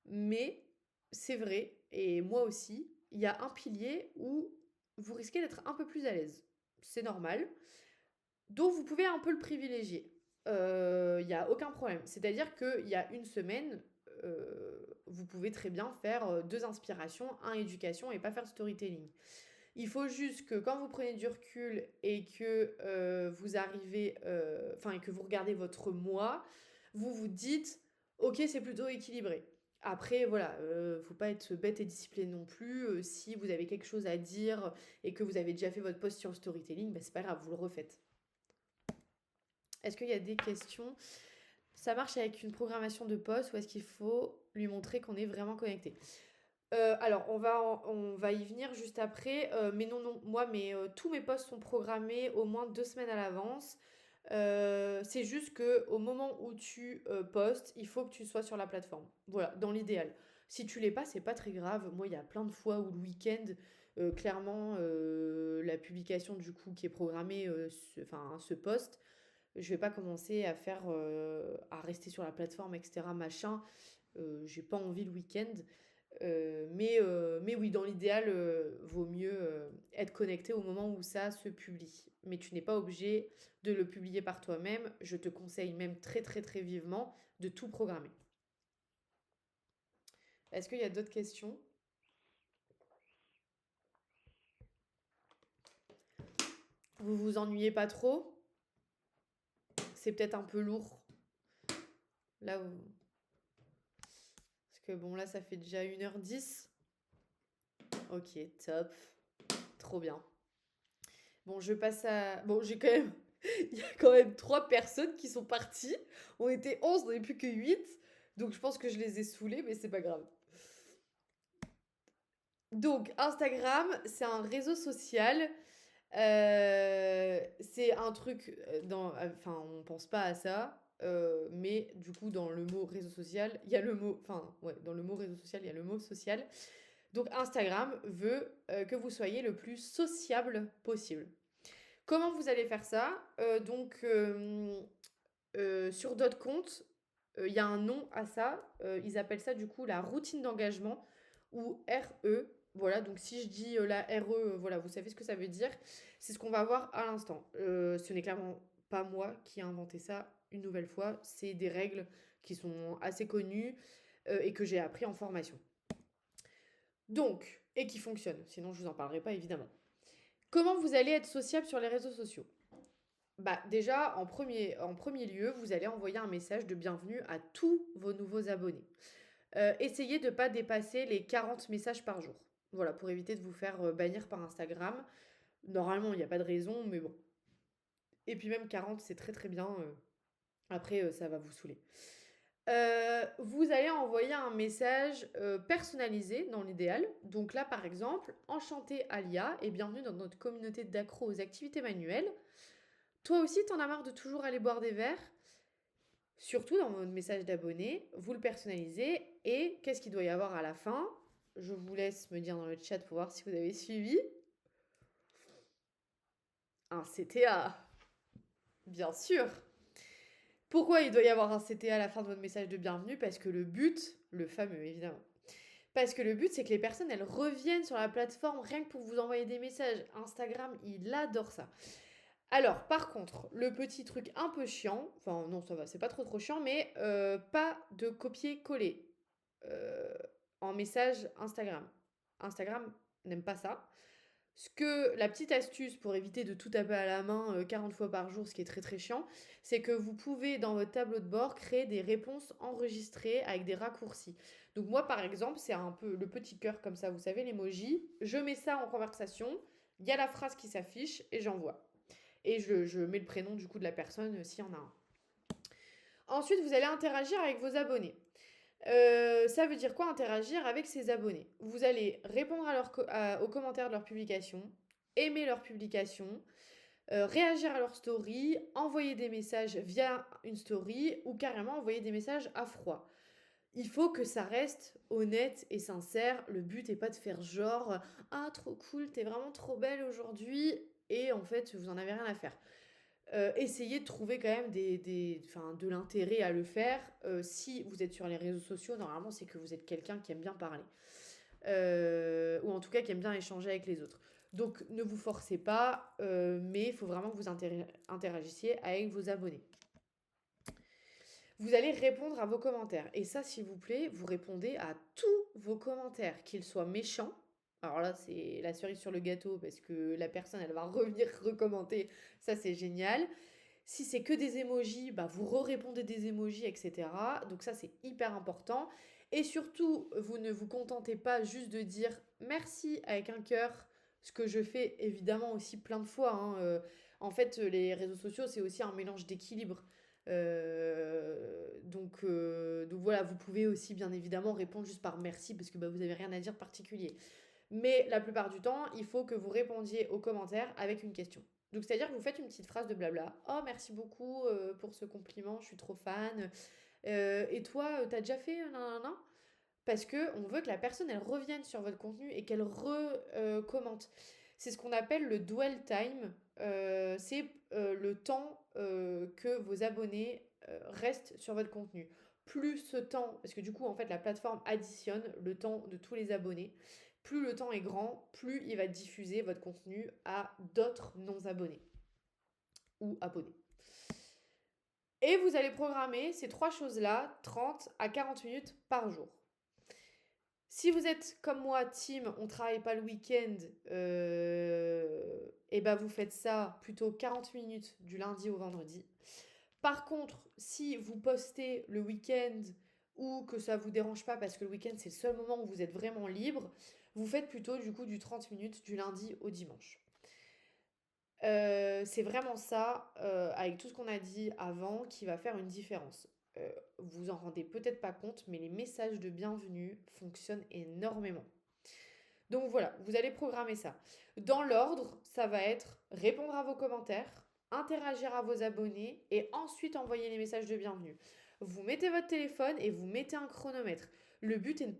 Mais c'est vrai, et moi aussi, il y a un pilier où vous risquez d'être un peu plus à l'aise. C'est normal. Donc, vous pouvez un peu le privilégier. Il n'y a aucun problème. C'est-à-dire qu'il y a une semaine, vous pouvez très bien faire 2 inspirations, un éducation et pas faire storytelling. Il faut juste que quand vous prenez du recul et que vous arrivez, enfin, et que vous regardez votre mois, vous vous dites, ok, c'est plutôt équilibré. Après, voilà, faut pas être bête et discipliné non plus. Si vous avez quelque chose à dire et que vous avez déjà fait votre post sur le storytelling, bah, c'est pas grave, vous le refaites. Est-ce qu'il y a des questions? Ça marche avec une programmation de poste ou est-ce qu'il faut lui montrer qu'on est vraiment connecté? Alors, on va y venir juste après. Mais non, moi, tous mes posts sont programmés au moins 2 semaines à l'avance. C'est juste que au moment où tu postes, il faut que tu sois sur la plateforme. Voilà, dans l'idéal. Si tu l'es pas, c'est pas très grave. Moi, il y a plein de fois où le week-end, clairement, la publication du coup qui est programmée, ce post, je vais pas commencer à faire, à rester sur la plateforme, etc. Machin. J'ai pas envie le week-end. Mais oui, dans l'idéal, vaut mieux être connecté au moment où ça se publie. Mais tu n'es pas obligé de le publier par toi-même. Je te conseille même très très très vivement de tout programmer. Est-ce qu'il y a d'autres questions? Vous vous ennuyez pas trop? C'est peut-être un peu lourd. Là où... Parce que bon, là, ça fait déjà 1h10. Ok, top. Trop bien. Bon, je passe à... Bon, j'ai quand même... Il y a quand même 3 personnes qui sont parties. On était 11, on n'est plus que 8. Donc je pense que je les ai saoulés, mais c'est pas grave. Donc Instagram, c'est un réseau social. C'est un truc enfin, on pense pas à ça. Mais du coup, dans le mot réseau social, il y a le mot... Enfin, ouais, dans le mot réseau social, il y a le mot social. Donc Instagram veut que vous soyez le plus sociable possible. Comment vous allez faire ça? Donc, sur d'autres comptes, Il y a un nom à ça. Ils appellent ça du coup la routine d'engagement ou RE. Voilà, donc si je dis la RE, voilà, vous savez ce que ça veut dire. C'est ce qu'on va voir à l'instant. Ce n'est clairement pas moi qui ai inventé ça une nouvelle fois. C'est des règles qui sont assez connues et que j'ai appris en formation. Donc, et qui fonctionnent. Sinon, je vous en parlerai pas évidemment. Comment vous allez être sociable sur les réseaux sociaux? Bah, déjà, en premier lieu, vous allez envoyer un message de bienvenue à tous vos nouveaux abonnés. Essayez de ne pas dépasser les 40 messages par jour. Voilà, pour éviter de vous faire bannir par Instagram. Normalement, il n'y a pas de raison, mais bon. Et puis même 40, c'est très très bien. Après, ça va vous saouler. Vous allez envoyer un message personnalisé dans l'idéal. Donc là, par exemple, enchanté Alia et bienvenue dans notre communauté d'accros aux activités manuelles. Toi aussi, t'en as marre de toujours aller boire des verres? Surtout dans votre message d'abonné, vous le personnalisez et qu'est-ce qu'il doit y avoir à la fin? Je vous laisse me dire dans le chat pour voir si vous avez suivi. Un CTA, bien sûr. Pourquoi il doit y avoir un CTA à la fin de votre message de bienvenue? Parce que le but, le fameux évidemment, parce que le but c'est que les personnes elles reviennent sur la plateforme rien que pour vous envoyer des messages. Instagram, il adore ça. Alors, par contre, le petit truc un peu chiant, enfin non, ça va, c'est pas trop chiant, mais pas de copier-coller euh, en message Instagram. Instagram n'aime pas ça. La petite astuce pour éviter de tout taper à la main 40 fois par jour, ce qui est très très chiant, c'est que vous pouvez dans votre tableau de bord créer des réponses enregistrées avec des raccourcis. Donc moi par exemple, c'est un peu le petit cœur comme ça, vous savez, l'emoji. Je mets ça en conversation, il y a la phrase qui s'affiche et j'envoie. Et je mets le prénom du coup de la personne s'il y en a un. Ensuite, vous allez interagir avec vos abonnés. Ça veut dire quoi interagir avec ses abonnés? Vous allez répondre aux commentaires de leurs publications, aimer leurs publications, réagir à leurs stories, envoyer des messages via une story ou carrément envoyer des messages à froid. Il faut que ça reste honnête et sincère. Le but n'est pas de faire genre ah trop cool, t'es vraiment trop belle aujourd'hui et en fait vous en avez rien à faire. Essayez de trouver quand même de l'intérêt à le faire. Si vous êtes sur les réseaux sociaux, normalement, c'est que vous êtes quelqu'un qui aime bien parler. Ou en tout cas qui aime bien échanger avec les autres. Donc ne vous forcez pas, mais il faut vraiment que vous interagissiez avec vos abonnés. Vous allez répondre à vos commentaires. Et ça, s'il vous plaît, vous répondez à tous vos commentaires, qu'ils soient méchants. Alors là, c'est la cerise sur le gâteau parce que la personne, elle va revenir recommenter. Ça, c'est génial. Si c'est que des emojis, bah vous répondez des emojis, etc. Donc ça, c'est hyper important. Et surtout, vous ne vous contentez pas juste de dire merci avec un cœur, ce que je fais évidemment aussi plein de fois. Hein. En fait, les réseaux sociaux, c'est aussi un mélange d'équilibre. Donc voilà, vous pouvez aussi bien évidemment répondre juste par merci parce que bah, vous n'avez rien à dire de particulier. Mais la plupart du temps, il faut que vous répondiez aux commentaires avec une question. Donc c'est-à-dire que vous faites une petite phrase de blabla. Oh merci beaucoup pour ce compliment, je suis trop fan. Et toi, t'as déjà fait nan, nan, nan. Parce que on veut que la personne elle revienne sur votre contenu et qu'elle recommente. C'est ce qu'on appelle le dwell time. C'est le temps que vos abonnés restent sur votre contenu. Plus ce temps, parce que du coup en fait la plateforme additionne le temps de tous les abonnés. Plus le temps est grand, plus il va diffuser votre contenu à d'autres non-abonnés ou abonnés. Et vous allez programmer ces trois choses-là 30 à 40 minutes par jour. Si vous êtes comme moi, team, on travaille pas le week-end, et ben vous faites ça plutôt 40 minutes du lundi au vendredi. Par contre, si vous postez le week-end ou que ça vous dérange pas parce que le week-end c'est le seul moment où vous êtes vraiment libre, vous faites plutôt du coup du 30 minutes du lundi au dimanche. C'est vraiment ça, avec tout ce qu'on a dit avant, qui va faire une différence. Vous en rendez peut-être pas compte, mais les messages de bienvenue fonctionnent énormément. Donc voilà, vous allez programmer ça. Dans l'ordre, ça va être répondre à vos commentaires, interagir à vos abonnés et ensuite envoyer les messages de bienvenue. Vous mettez votre téléphone et vous mettez un chronomètre. Le but est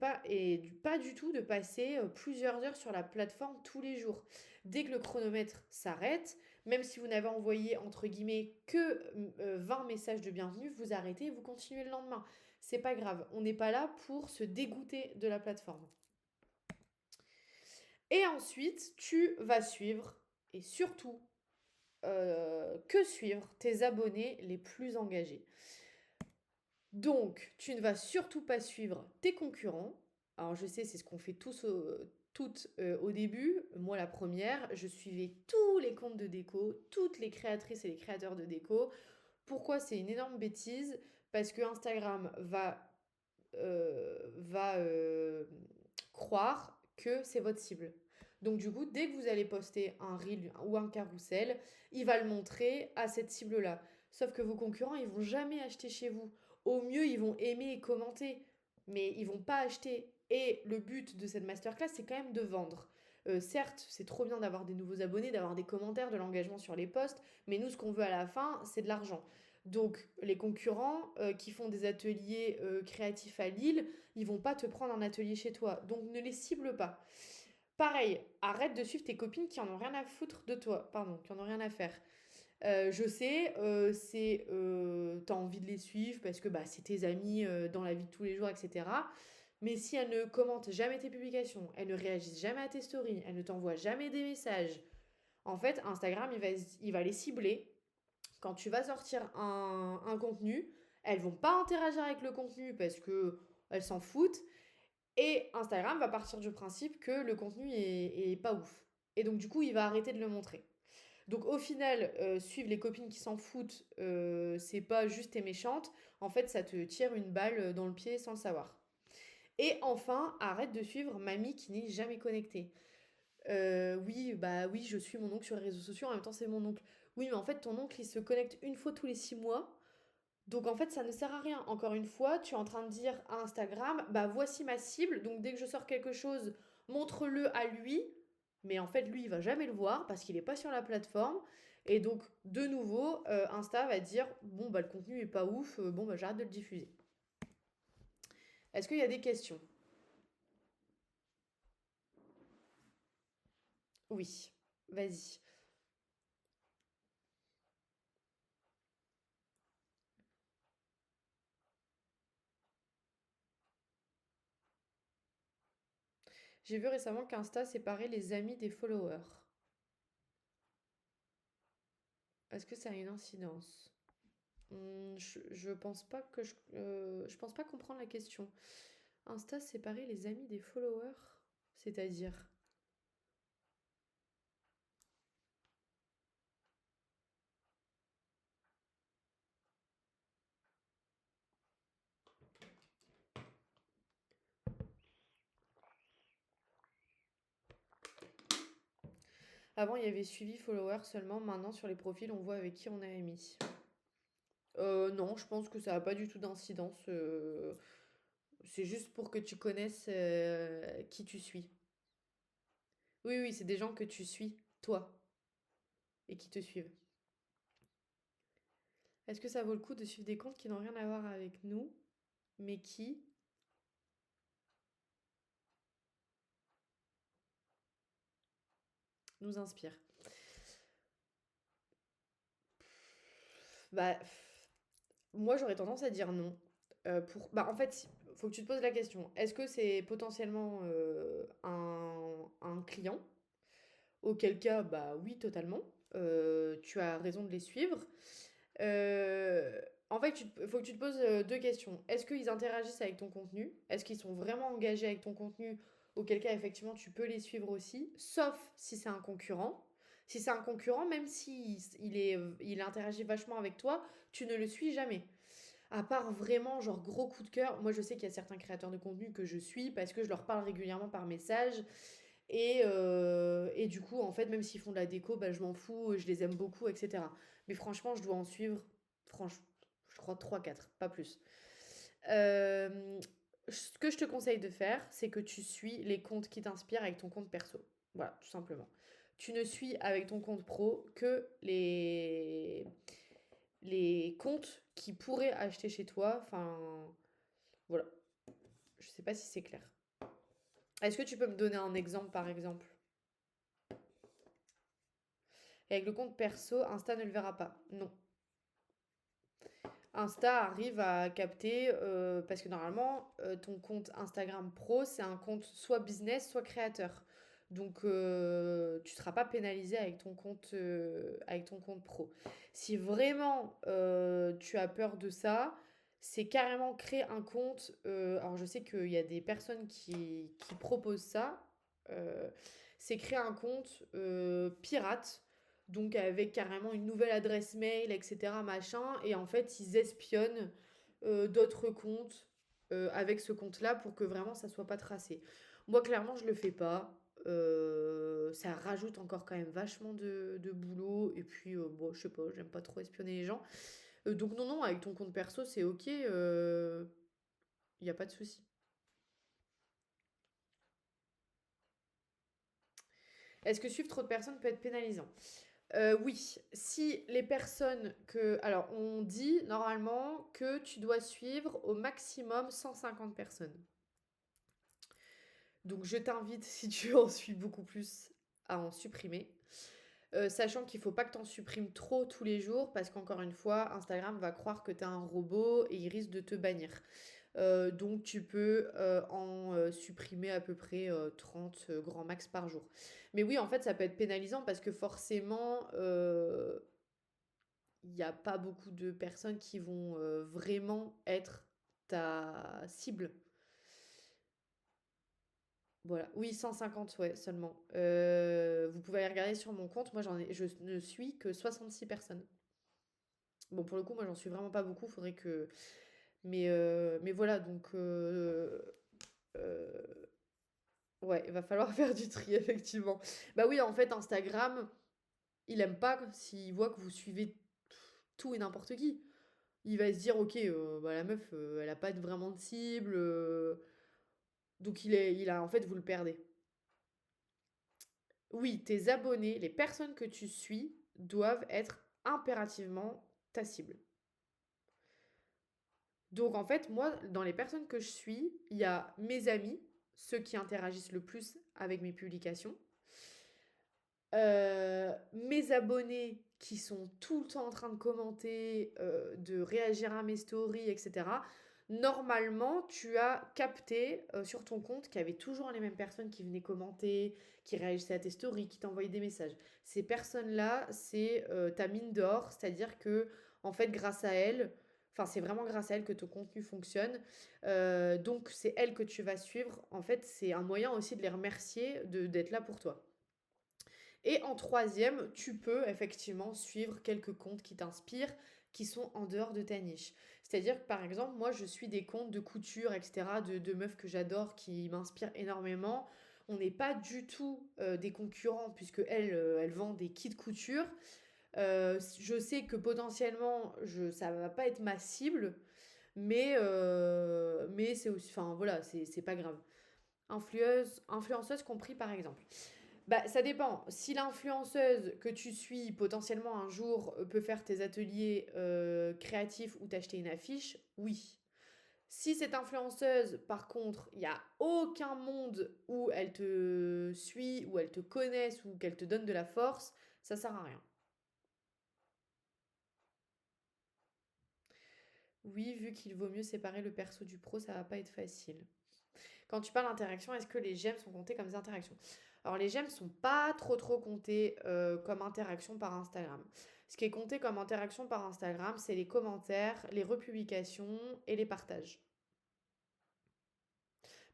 pas du tout de passer plusieurs heures sur la plateforme tous les jours. Dès que le chronomètre s'arrête, Même si vous n'avez envoyé, entre guillemets, que 20 messages de bienvenue, vous arrêtez et vous continuez le lendemain. C'est pas grave. On n'est pas là pour se dégoûter de la plateforme. Et ensuite, tu vas suivre, et surtout, que suivre tes abonnés les plus engagés. Donc, tu ne vas surtout pas suivre tes concurrents. Alors, je sais, c'est ce qu'on fait tous toutes au début. Moi, la première, je suivais tous les comptes de déco, toutes les créatrices et les créateurs de déco. Pourquoi c'est une énorme bêtise? Parce que Instagram va croire que c'est votre cible. Donc du coup, dès que vous allez poster un reel ou un carrousel, il va le montrer à cette cible-là. Sauf que vos concurrents, ils vont jamais acheter chez vous. Au mieux, ils vont aimer et commenter, mais ils vont pas acheter. Et le but de cette masterclass, c'est quand même de vendre. Certes, c'est trop bien d'avoir des nouveaux abonnés, d'avoir des commentaires, de l'engagement sur les posts, mais nous, ce qu'on veut à la fin, c'est de l'argent. Donc, les concurrents qui font des ateliers créatifs à Lille, ils vont pas te prendre un atelier chez toi. Donc, ne les cible pas. Pareil, arrête de suivre tes copines qui en ont rien à foutre de toi, pardon, qui en ont rien à faire. Je sais, t'as envie de les suivre parce que bah, c'est tes amis dans la vie de tous les jours, etc. Mais si elles ne commentent jamais tes publications, elles ne réagissent jamais à tes stories, elles ne t'envoient jamais des messages, en fait, Instagram, il va les cibler. Quand tu vas sortir un contenu, elles vont pas interagir avec le contenu parce que elles s'en foutent. Et Instagram va partir du principe que le contenu est pas ouf. Et donc, du coup, il va arrêter de le montrer. Donc, au final, suivre les copines qui s'en foutent, c'est pas juste t'es méchante. En fait, ça te tire une balle dans le pied sans le savoir. Et enfin, arrête de suivre mamie qui n'est jamais connectée. Oui, bah oui, je suis mon oncle sur les réseaux sociaux, en même temps, c'est mon oncle. Oui, mais en fait, ton oncle, il se connecte une fois tous les 6 mois. Donc en fait, ça ne sert à rien. Encore une fois, tu es en train de dire à Instagram, bah voici ma cible, donc dès que je sors quelque chose, montre-le à lui. Mais en fait, lui, il va jamais le voir parce qu'il n'est pas sur la plateforme. Et donc, de nouveau, Insta va dire, bon, bah le contenu est pas ouf, bon, bah j'arrête de le diffuser. Est-ce qu'il y a des questions? Oui, vas-y. J'ai vu récemment qu'Insta séparait les amis des followers. Est-ce que ça a une incidence? Je pense pas que je pense pas comprendre la question. Insta séparer les amis des followers, c'est-à-dire. Avant, il y avait suivi follower seulement. Maintenant, sur les profils, on voit avec qui on a ami. Non, je pense que ça n'a pas du tout d'incidence. C'est juste pour que tu connaisses qui tu suis. Oui, oui, c'est des gens que tu suis, toi, et qui te suivent. Est-ce que ça vaut le coup de suivre des comptes qui n'ont rien à voir avec nous, mais qui nous inspirent? Bah, moi, j'aurais tendance à dire non. Bah, en fait, faut que tu te poses la question. Est-ce que c'est potentiellement un client? Auquel cas, bah oui, totalement. Tu as raison de les suivre. Euh, En fait, faut que tu te poses deux questions. Est-ce qu'ils interagissent avec ton contenu? Est-ce qu'ils sont vraiment engagés avec ton contenu? Auquel cas, effectivement, tu peux les suivre aussi, sauf si c'est un concurrent. Si c'est un concurrent, même s'il il interagit vachement avec toi, tu ne le suis jamais. À part vraiment, genre, gros coup de cœur. Moi, je sais qu'il y a certains créateurs de contenu que je suis parce que je leur parle régulièrement par message. Et du coup, en fait, même s'ils font de la déco, bah, je m'en fous, je les aime beaucoup, etc. Mais franchement, je dois en suivre, franchement, je crois trois quatre pas plus. Ce que je te conseille de faire, c'est que tu suis les comptes qui t'inspirent avec ton compte perso. Voilà, tout simplement. Tu ne suis avec ton compte pro que les comptes qui pourraient acheter chez toi. Enfin, voilà. Je sais pas si c'est clair. Est-ce que tu peux me donner un exemple, par exemple? Et avec le compte perso, Insta ne le verra pas. Non. Insta arrive à capter, parce que normalement, ton compte Instagram pro, c'est un compte soit business, soit créateur. Donc, tu ne seras pas pénalisé avec ton compte pro. Si vraiment tu as peur de ça, c'est carrément créer un compte. Alors, je sais qu'il y a des personnes qui proposent ça. euh, c'est créer un compte pirate, donc avec carrément une nouvelle adresse mail, etc. machin, et en fait ils espionnent d'autres comptes avec ce compte-là pour que vraiment ça soit pas tracé. Moi clairement je le fais pas. Ça rajoute encore quand même vachement de boulot et puis bon je sais pas, j'aime pas trop espionner les gens. Donc non avec ton compte perso c'est ok, y a pas de souci. Est-ce que suivre trop de personnes peut être pénalisant? Oui, si les personnes que... Alors, on dit normalement que tu dois suivre au maximum 150 personnes. Donc, je t'invite, si tu en suis beaucoup plus, à en supprimer. Sachant qu'il ne faut pas que tu en supprimes trop tous les jours, parce qu'encore une fois, Instagram va croire que tu es un robot et il risque de te bannir. Donc, tu peux en supprimer à peu près 30 grand max par jour. Mais oui, en fait, ça peut être pénalisant parce que forcément, il n'y a pas beaucoup de personnes qui vont vraiment être ta cible. Voilà. Oui, 150, ouais, seulement. Vous pouvez aller regarder sur mon compte. Moi, je ne suis que 66 personnes. Bon, pour le coup, moi, j'en suis vraiment pas beaucoup. Faudrait que. Mais voilà, donc. Euh, ouais, il va falloir faire du tri, effectivement. Bah oui, en fait, Instagram, il aime pas s'il voit que vous suivez tout et n'importe qui. Il va se dire, ok, bah, la meuf, elle a pas vraiment de cible, donc en fait, vous le perdez. Oui, tes abonnés, les personnes que tu suis, doivent être impérativement ta cible. Donc en fait, moi, dans les personnes que je suis, il y a mes amis, ceux qui interagissent le plus avec mes publications, mes abonnés qui sont tout le temps en train de commenter, de réagir à mes stories, etc. Normalement, tu as capté sur ton compte qu'il y avait toujours les mêmes personnes qui venaient commenter, qui réagissaient à tes stories, qui t'envoyaient des messages. Ces personnes-là, c'est ta mine d'or, c'est-à-dire que, en fait, grâce à elles, enfin, c'est vraiment grâce à elles que ton contenu fonctionne. Donc, c'est elles que tu vas suivre. En fait, c'est un moyen aussi de les remercier d'être là pour toi. Et en troisième, tu peux effectivement suivre quelques comptes qui t'inspirent, qui sont en dehors de ta niche. C'est-à-dire que par exemple, moi je suis des comptes de couture, etc., de meufs que j'adore, qui m'inspirent énormément. On n'est pas du tout des concurrents, puisque elles vendent des kits couture. Je sais que potentiellement, ça va pas être ma cible, mais c'est aussi, enfin voilà, c'est pas grave. Influenceuse compris par exemple. Bah, ça dépend. Si l'influenceuse que tu suis potentiellement un jour peut faire tes ateliers créatifs ou t'acheter une affiche, oui. Si cette influenceuse, par contre, il n'y a aucun monde où elle te suit, où elle te connaisse, ou qu'elle te donne de la force, ça sert à rien. Oui, vu qu'il vaut mieux séparer le perso du pro, ça va pas être facile. Quand tu parles d'interaction, est-ce que les j'aime sont comptés comme des interactions? Alors les j'aime sont pas trop comptés comme interaction par Instagram. Ce qui est compté comme interaction par Instagram, c'est les commentaires, les republications et les partages.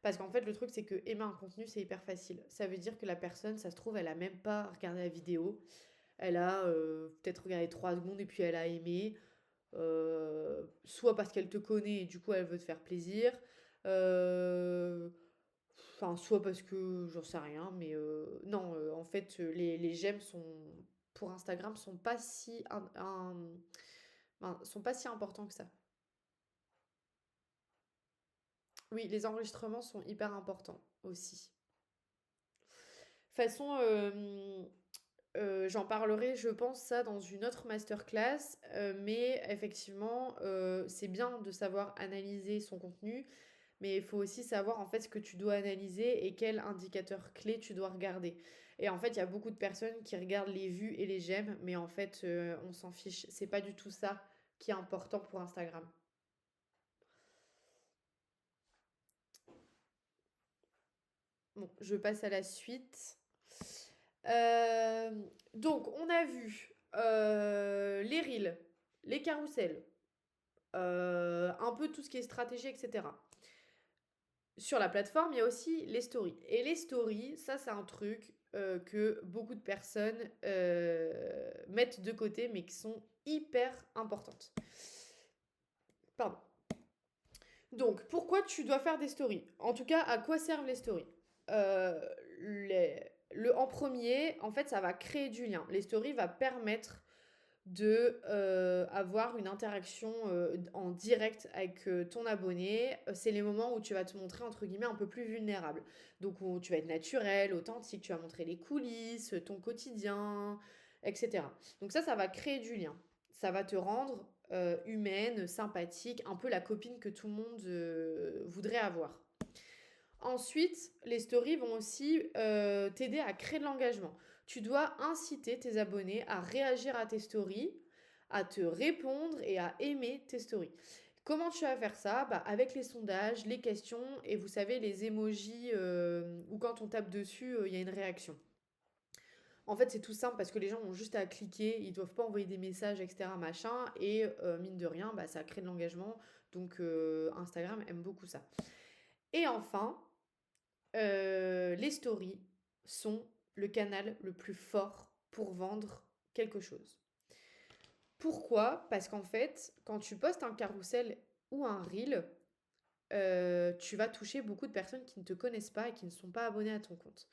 Parce qu'en fait, le truc, c'est que aimer un contenu, c'est hyper facile. Ça veut dire que la personne, ça se trouve, elle a même pas regardé la vidéo. Elle a peut-être regardé 3 secondes et puis elle a aimé. Soit parce qu'elle te connaît et du coup, elle veut te faire plaisir. Euh, Enfin, soit parce que j'en sais rien, mais non, en fait, les j'aime sont pour Instagram sont pas si ben, sont pas si importants que ça. Oui, les enregistrements sont hyper importants aussi. De toute façon, j'en parlerai, je pense, ça dans une autre masterclass, mais effectivement, c'est bien de savoir analyser son contenu, mais il faut aussi savoir en fait ce que tu dois analyser et quel indicateur clé tu dois regarder. Et en fait, il y a beaucoup de personnes qui regardent les vues et les j'aime, mais en fait, on s'en fiche. C'est pas du tout ça qui est important pour Instagram. Bon, je passe à la suite. Euh, donc, on a vu les reels, les carousels, un peu tout ce qui est stratégie, etc. Sur la plateforme, il y a aussi les stories. Et les stories, ça c'est un truc que beaucoup de personnes mettent de côté, mais qui sont hyper importantes. Pardon. Donc, pourquoi tu dois faire des stories? En tout cas, à quoi servent les stories? Euh, en premier, en fait, ça va créer du lien. Les stories va permettre de avoir une interaction en direct avec ton abonné. C'est les moments où tu vas te montrer entre guillemets un peu plus vulnérable. Donc où tu vas être naturel, authentique, tu vas montrer les coulisses, ton quotidien, etc. Donc ça va créer du lien. Ça va te rendre humaine, sympathique, un peu la copine que tout le monde voudrait avoir. Ensuite, les stories vont aussi t'aider à créer de l'engagement. Tu dois inciter tes abonnés à réagir à tes stories, à te répondre et à aimer tes stories. Comment tu vas faire ça? Bah, avec les sondages, les questions et vous savez les emojis où quand on tape dessus, il y a une réaction. En fait, c'est tout simple parce que les gens ont juste à cliquer, ils ne doivent pas envoyer des messages, etc. machin, et mine de rien, bah, ça crée de l'engagement. Donc Instagram aime beaucoup ça. Et enfin, les stories sont le canal le plus fort pour vendre quelque chose. Pourquoi? Parce qu'en fait, quand tu postes un carrousel ou un reel, tu vas toucher beaucoup de personnes qui ne te connaissent pas et qui ne sont pas abonnées à ton compte.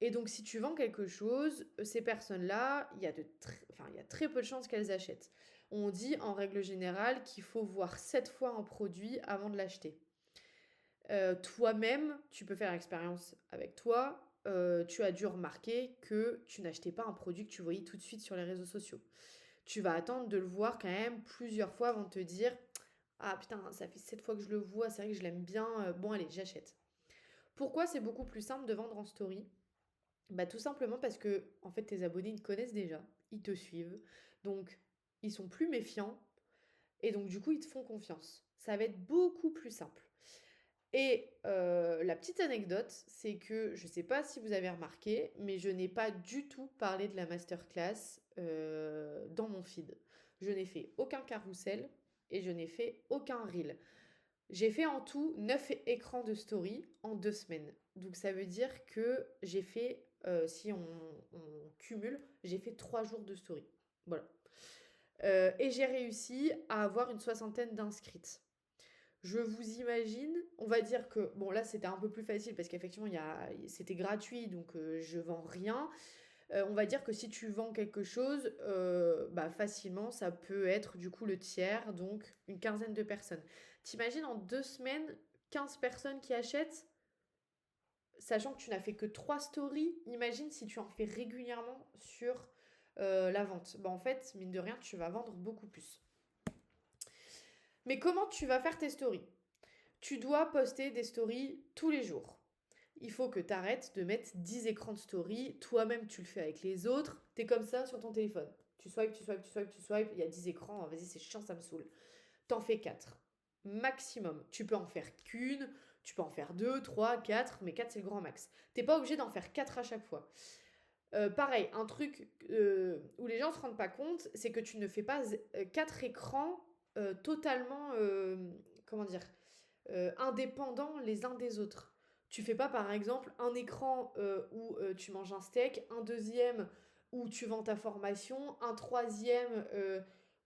Et donc, si tu vends quelque chose, ces personnes-là, il y a très peu de chances qu'elles achètent. On dit en règle générale qu'il faut voir 7 fois un produit avant de l'acheter. Toi-même, tu peux faire l'expérience avec toi. Tu as dû remarquer que tu n'achetais pas un produit que tu voyais tout de suite sur les réseaux sociaux. Tu vas attendre de le voir quand même plusieurs fois avant de te dire ah putain, ça fait 7 fois que je le vois, c'est vrai que je l'aime bien, bon allez, j'achète. Pourquoi c'est beaucoup plus simple de vendre en story? Bah tout simplement parce que en fait tes abonnés ils te connaissent déjà, ils te suivent, donc ils sont plus méfiants et donc du coup ils te font confiance. Ça va être beaucoup plus simple. Et la petite anecdote, c'est que je ne sais pas si vous avez remarqué, mais je n'ai pas du tout parlé de la masterclass dans mon feed. Je n'ai fait aucun carrousel et je n'ai fait aucun reel. J'ai fait en tout 9 écrans de story en 2 semaines. Donc ça veut dire que j'ai fait, si on cumule, j'ai fait 3 jours de story. Voilà. Et j'ai réussi à avoir une soixantaine d'inscrites. Je vous imagine, on va dire que, bon là c'était un peu plus facile parce qu'effectivement c'était gratuit donc je vends rien. On va dire que si tu vends quelque chose, bah facilement ça peut être du coup le tiers, donc une quinzaine de personnes. T'imagines en 2 semaines, 15 personnes qui achètent, sachant que tu n'as fait que 3 stories, imagine si tu en fais régulièrement sur la vente. Bah en fait, mine de rien, tu vas vendre beaucoup plus. Mais comment tu vas faire tes stories? Tu dois poster des stories tous les jours. Il faut que tu arrêtes de mettre 10 écrans de story. Toi-même, tu le fais avec les autres. Tu es comme ça sur ton téléphone. Tu swipes, tu swipes, tu swipes, tu swipes. Il y a 10 écrans. Vas-y, c'est chiant, ça me saoule. T'en fais 4. Maximum. Tu peux en faire qu'une. Tu peux en faire 2, 3, 4. Mais 4, c'est le grand max. T'es pas obligé d'en faire 4 à chaque fois. Pareil, un truc où les gens ne se rendent pas compte, c'est que tu ne fais pas 4 écrans totalement, comment dire, indépendants les uns des autres. Tu fais pas par exemple un écran où tu manges un steak, un deuxième où tu vends ta formation, un troisième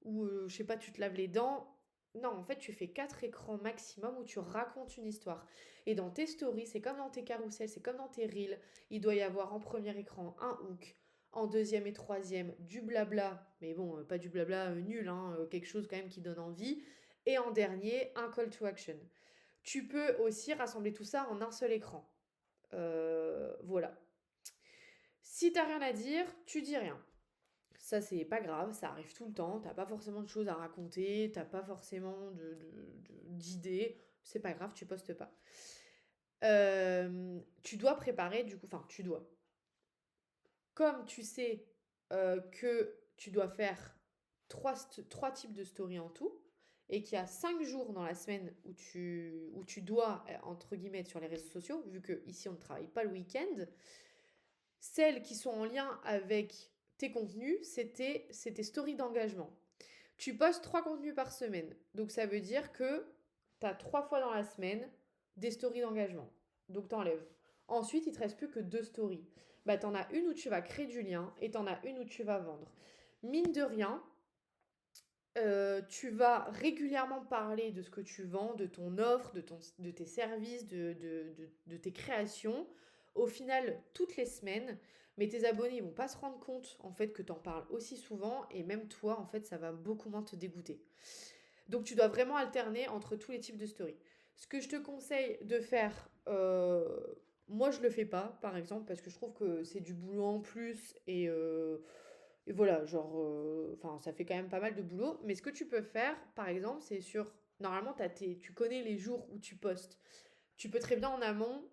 où je sais pas, tu te laves les dents. Non, en fait, tu fais 4 écrans maximum où tu racontes une histoire. Et dans tes stories, c'est comme dans tes carousels, c'est comme dans tes reels, il doit y avoir en premier écran un hook, en deuxième et troisième du blabla, mais bon, pas du blabla nul, hein, quelque chose quand même qui donne envie, et en dernier, un call to action. Tu peux aussi rassembler tout ça en un seul écran. Voilà. Si t'as rien à dire, tu dis rien. Ça, c'est pas grave, ça arrive tout le temps. T'as pas forcément de choses à raconter, t'as pas forcément d'idées. C'est pas grave, tu postes pas. Tu dois préparer, du coup, enfin, tu dois. Comme tu sais que tu dois faire trois types de stories en tout, et qu'il y a 5 jours dans la semaine où tu dois, entre guillemets, être sur les réseaux sociaux, vu que ici on ne travaille pas le week-end, celles qui sont en lien avec tes contenus, c'est tes stories d'engagement. Tu postes 3 contenus par semaine. Donc ça veut dire que tu as 3 fois dans la semaine des stories d'engagement. Donc t'enlèves. Ensuite, il te reste plus que 2 stories. Bah, t'en as une où tu vas créer du lien et t'en as une où tu vas vendre. Mine de rien, tu vas régulièrement parler de ce que tu vends, de ton offre, de tes services, de tes créations. Au final, toutes les semaines, mais tes abonnés ne vont pas se rendre compte en fait que tu en parles aussi souvent et même toi, en fait, ça va beaucoup moins te dégoûter. Donc tu dois vraiment alterner entre tous les types de stories. Ce que je te conseille de faire, moi je le fais pas par exemple parce que je trouve que c'est du boulot en plus et voilà, genre, enfin ça fait quand même pas mal de boulot. Mais ce que tu peux faire par exemple, c'est normalement tu connais les jours où tu postes. Tu peux très bien en amont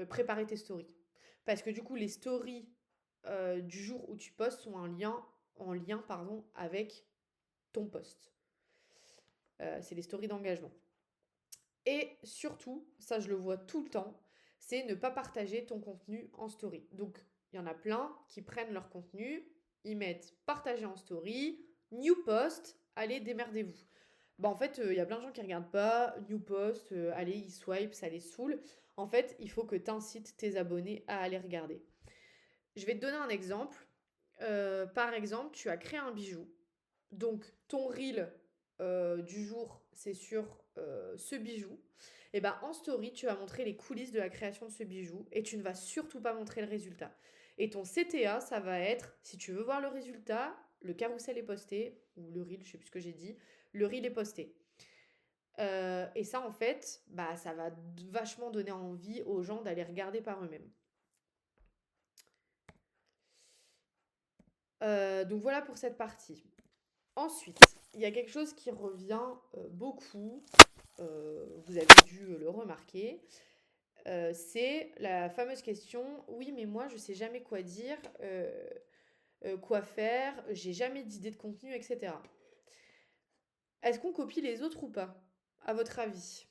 préparer tes stories. Parce que du coup les stories du jour où tu postes sont en lien pardon, avec ton post. C'est les stories d'engagement. Et surtout, ça je le vois tout le temps, c'est ne pas partager ton contenu en story. Donc, il y en a plein qui prennent leur contenu, ils mettent partager en story, new post, allez, démerdez-vous. Bah en fait, il y a plein de gens qui regardent pas, new post, allez, ils swipe, ça les saoule. En fait, il faut que tu incites tes abonnés à aller regarder. Je vais te donner un exemple. Par exemple, tu as créé un bijou. Donc, ton reel du jour, c'est sur ce bijou. Et ben en story, tu vas montrer les coulisses de la création de ce bijou et tu ne vas surtout pas montrer le résultat. Et ton CTA, ça va être, si tu veux voir le résultat, le carrousel est posté, ou le reel, je sais plus ce que j'ai dit, le reel est posté. Et ça, en fait, bah, ça va vachement donner envie aux gens d'aller regarder par eux-mêmes. Donc voilà pour cette partie. Ensuite, il y a quelque chose qui revient beaucoup, vous avez dû le remarquer, c'est la fameuse question, oui mais moi je sais jamais quoi dire, quoi faire, j'ai jamais d'idée de contenu, etc. Est-ce qu'on copie les autres ou pas, à votre avis?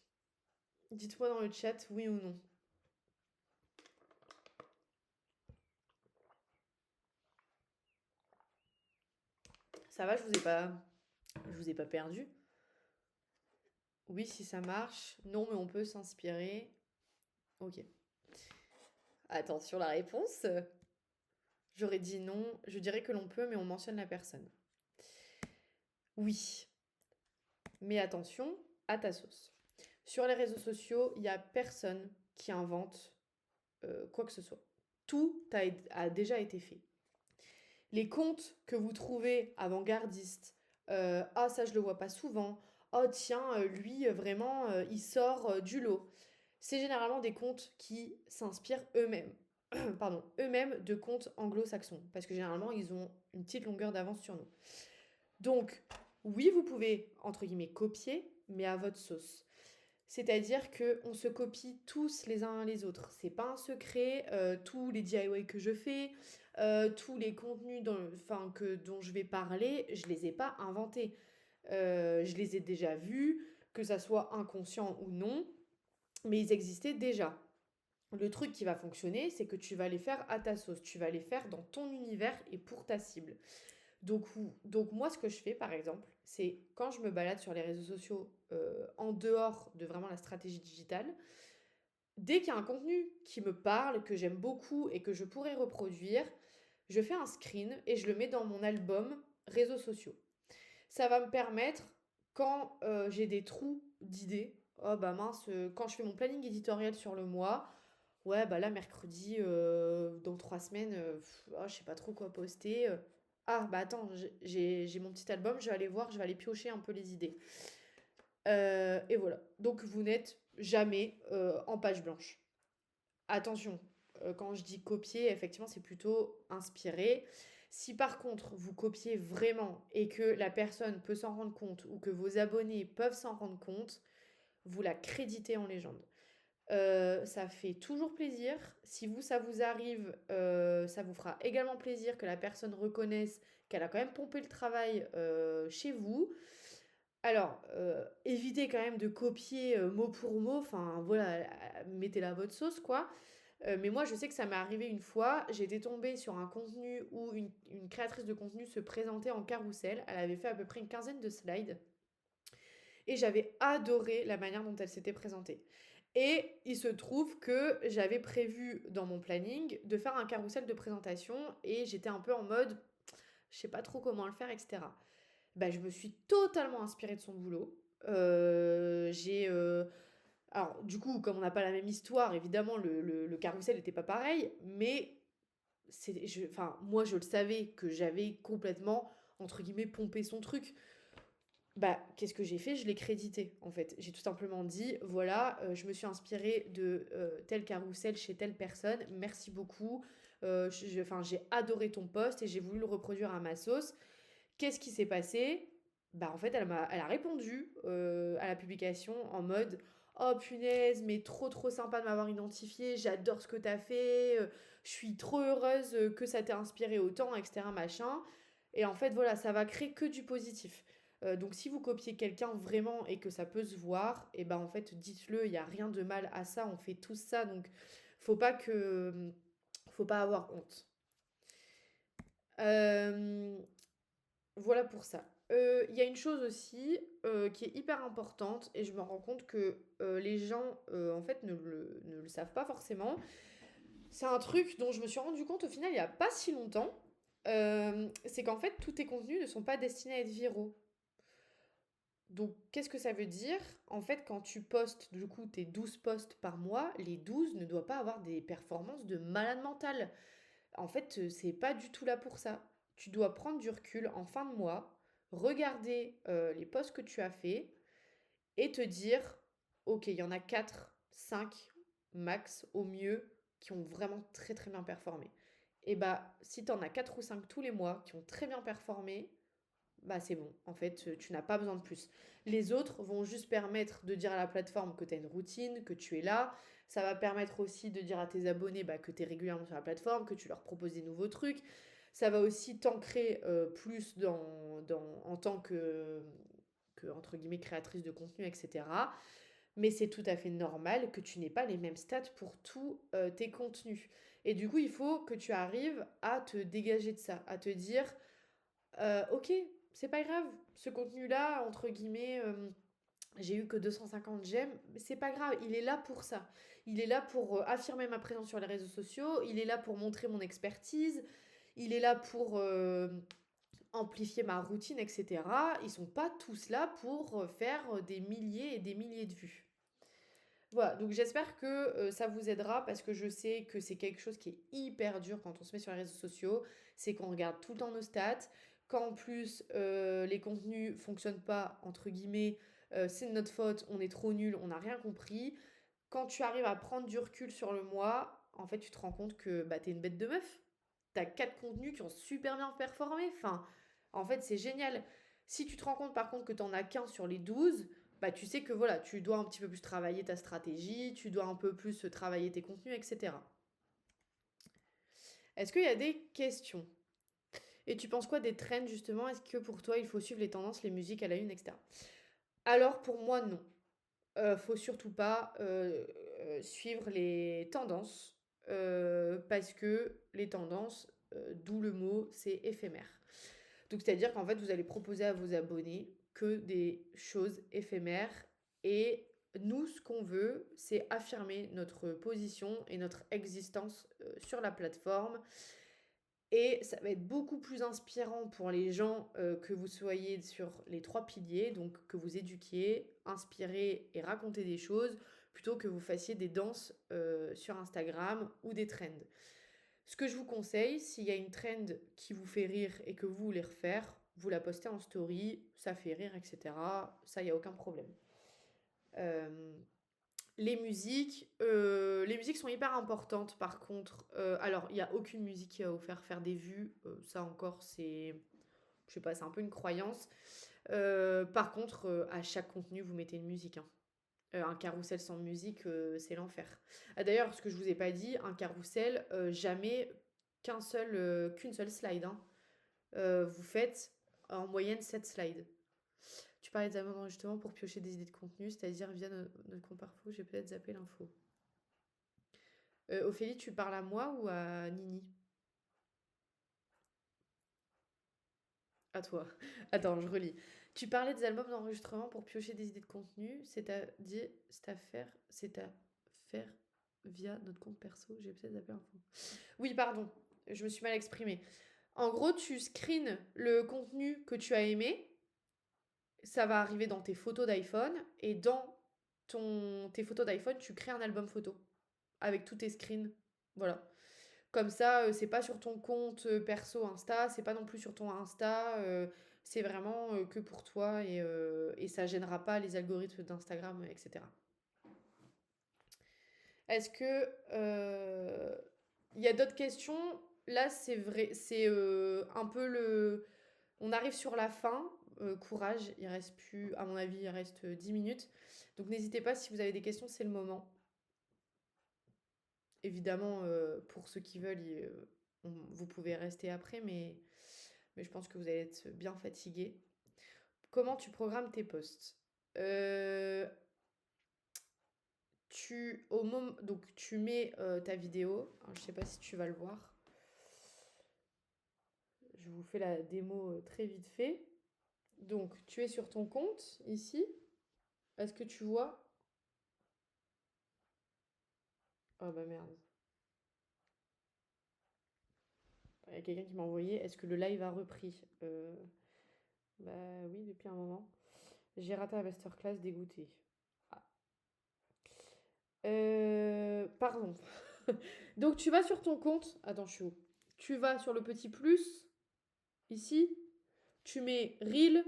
Dites-moi dans le chat oui ou non. Ça va, je vous ai pas perdu. Oui si ça marche, non mais on peut s'inspirer. Ok. Attention la réponse. J'aurais dit non, je dirais que l'on peut, mais on mentionne la personne. Oui, mais attention à ta sauce. Sur les réseaux sociaux, il n'y a personne qui invente quoi que ce soit. Tout a déjà été fait. Les comptes que vous trouvez avant-gardistes, ah ça je le vois pas souvent, oh tiens, lui vraiment il sort du lot. C'est généralement des comptes qui s'inspirent eux-mêmes. Pardon, eux-mêmes de comptes anglo-saxons, parce que généralement ils ont une petite longueur d'avance sur nous. Donc, oui, vous pouvez, entre guillemets, copier, mais à votre sauce. C'est-à-dire qu'on se copie tous les uns les autres. C'est pas un secret. Tous les DIY que je fais, tous les contenus dont je vais parler, je les ai pas inventés. Je les ai déjà vus, que ça soit inconscient ou non, mais ils existaient déjà. Le truc qui va fonctionner, c'est que tu vas les faire à ta sauce. Tu vas les faire dans ton univers et pour ta cible. Donc moi, ce que je fais, par exemple, c'est quand je me balade sur les réseaux sociaux en dehors de vraiment la stratégie digitale, dès qu'il y a un contenu qui me parle, que j'aime beaucoup et que je pourrais reproduire, je fais un screen et je le mets dans mon album réseaux sociaux. Ça va me permettre, quand j'ai des trous d'idées, oh bah mince, quand je fais mon planning éditorial sur le mois, ouais bah là mercredi, dans 3 semaines, oh, je sais pas trop quoi poster. Ah bah attends, j'ai mon petit album, je vais aller voir, je vais aller piocher un peu les idées. Et voilà. Donc vous n'êtes jamais en page blanche. Attention, quand je dis copier, effectivement, c'est plutôt inspiré. Si par contre, vous copiez vraiment et que la personne peut s'en rendre compte ou que vos abonnés peuvent s'en rendre compte, vous la créditez en légende. Ça fait toujours plaisir. Si vous, ça vous arrive, ça vous fera également plaisir que la personne reconnaisse qu'elle a quand même pompé le travail chez vous. Alors, évitez quand même de copier mot pour mot, enfin voilà, mettez-la à votre sauce quoi. Mais moi, je sais que ça m'est arrivé une fois. J'étais tombée sur un contenu où une créatrice de contenu se présentait en carrousel. Elle avait fait à peu près une quinzaine de slides. Et j'avais adoré la manière dont elle s'était présentée. Et il se trouve que j'avais prévu dans mon planning de faire un carrousel de présentation et j'étais un peu en mode, je sais pas trop comment le faire, etc. Bah, je me suis totalement inspirée de son boulot. Alors, du coup, comme on n'a pas la même histoire, évidemment, le carrousel n'était pas pareil, mais enfin, moi, je le savais que j'avais complètement, entre guillemets, pompé son truc. Bah, qu'est-ce que j'ai fait? Je l'ai crédité, en fait. J'ai tout simplement dit, voilà, je me suis inspirée de tel carrousel chez telle personne, merci beaucoup. Enfin, j'ai adoré ton post et j'ai voulu le reproduire à ma sauce. Qu'est-ce qui s'est passé? Bah, en fait, elle a répondu à la publication en mode, oh punaise, mais trop trop sympa de m'avoir identifié, j'adore ce que t'as fait, je suis trop heureuse que ça t'ait inspiré autant, etc. machin. Et en fait, voilà, ça va créer que du positif. Donc si vous copiez quelqu'un vraiment et que ça peut se voir, et ben en fait dites-le, il n'y a rien de mal à ça, on fait tous ça, donc faut pas que faut pas avoir honte. Euh, voilà pour ça. Il y a une chose aussi qui est hyper importante et je me rends compte que les gens en fait ne le savent pas forcément. C'est un truc dont je me suis rendu compte au final il n'y a pas si longtemps. C'est qu'en fait tous tes contenus ne sont pas destinés à être viraux. Donc, qu'est-ce que ça veut dire? En fait, quand tu postes, du coup, tes 12 posts par mois, les 12 ne doivent pas avoir des performances de malade mental. En fait, c'est pas du tout là pour ça. Tu dois prendre du recul en fin de mois, regarder les posts que tu as fait et te dire, ok, il y en a 4, 5 max au mieux qui ont vraiment très très bien performé. Et bah, si tu en as 4 ou 5 tous les mois qui ont très bien performé, bah c'est bon. En fait, tu n'as pas besoin de plus. Les autres vont juste permettre de dire à la plateforme que tu as une routine, que tu es là. Ça va permettre aussi de dire à tes abonnés bah, que tu es régulièrement sur la plateforme, que tu leur proposes des nouveaux trucs. Ça va aussi t'ancrer plus en tant que, entre guillemets, créatrice de contenu, etc. Mais c'est tout à fait normal que tu n'aies pas les mêmes stats pour tous tes contenus. Et du coup, il faut que tu arrives à te dégager de ça, à te dire ok, c'est pas grave, ce contenu-là, entre guillemets, j'ai eu que 250 j'aime, mais c'est pas grave, il est là pour ça. Il est là pour affirmer ma présence sur les réseaux sociaux, il est là pour montrer mon expertise, il est là pour amplifier ma routine, etc. Ils sont pas tous là pour faire des milliers et des milliers de vues. Voilà, donc j'espère que ça vous aidera parce que je sais que c'est quelque chose qui est hyper dur quand on se met sur les réseaux sociaux, c'est qu'on regarde tout le temps nos stats, quand en plus les contenus fonctionnent pas, entre guillemets, c'est de notre faute, on est trop nul, on n'a rien compris. Quand tu arrives à prendre du recul sur le mois, en fait tu te rends compte que bah, t'es une bête de meuf. T'as 4 contenus qui ont super bien performé, enfin, en fait c'est génial. Si tu te rends compte par contre que t'en as qu'un sur les 12, bah, tu sais que voilà, tu dois un petit peu plus travailler ta stratégie, tu dois un peu plus travailler tes contenus, etc. Est-ce qu'il y a des questions? Et tu penses quoi des trends justement? Est-ce que pour toi il faut suivre les tendances, les musiques à la une, etc. Alors pour moi non. Faut surtout pas suivre les tendances parce que les tendances, d'où le mot, c'est éphémère. Donc, c'est-à-dire qu'en fait, vous allez proposer à vos abonnés que des choses éphémères. Et nous, ce qu'on veut, c'est affirmer notre position et notre existence sur la plateforme. Et ça va être beaucoup plus inspirant pour les gens que vous soyez sur les 3 piliers, donc que vous éduquiez, inspirez et racontez des choses, plutôt que vous fassiez des danses sur Instagram ou des trends. Ce que je vous conseille, s'il y a une trend qui vous fait rire et que vous voulez refaire, vous la postez en story, ça fait rire, etc. Ça, il n'y a aucun problème. Euh, Les musiques sont hyper importantes par contre. Alors, il n'y a aucune musique qui va vous faire faire des vues. Ça encore, je sais pas, c'est un peu une croyance. Par contre, à chaque contenu, vous mettez une musique, hein. Un carrousel sans musique, c'est l'enfer. Ah, d'ailleurs, ce que je vous ai pas dit, un carrousel, jamais qu'une seule slide, hein. Vous faites en moyenne 7 slides. Tu parlais des abonnements d'enregistrement pour piocher des idées de contenu, c'est-à-dire via notre compte Parfo, j'ai peut-être zappé l'info. Ophélie, tu parles à moi ou à Nini? À toi. Attends, je relis. Tu parlais des albums d'enregistrement pour piocher des idées de contenu, c'est à faire via notre compte perso, j'ai peut-être zappé l'info. Oui, pardon, je me suis mal exprimée. En gros, tu screens le contenu que tu as aimé, ça va arriver dans tes photos d'iPhone, et dans tes photos d'iPhone, tu crées un album photo avec tous tes screens. Voilà. Comme ça, c'est pas sur ton compte perso Insta, c'est pas non plus sur ton Insta, c'est vraiment que pour toi et ça gênera pas les algorithmes d'Instagram, etc. Est-ce que il y a d'autres questions? Là, c'est vrai, c'est un peu le. On arrive sur la fin. Courage, il reste plus, à mon avis, il reste 10 minutes. Donc n'hésitez pas si vous avez des questions, c'est le moment. Évidemment, pour ceux qui veulent, vous pouvez rester après, mais je pense que vous allez être bien fatigué. Comment tu programmes tes posts? Euh, donc tu mets ta vidéo. Alors, je sais pas si tu vas le voir. Je vous fais la démo très vite fait. Donc tu es sur ton compte ici. Est-ce que tu vois? Ah bah merde. Il y a quelqu'un qui m'a envoyé. Est-ce que le live a repris? Bah oui, depuis un moment. J'ai raté la masterclass, dégoûté. Ah. Pardon. Donc tu vas sur ton compte. Attends, je suis où? Tu vas sur le petit plus, ici. Tu mets Reel.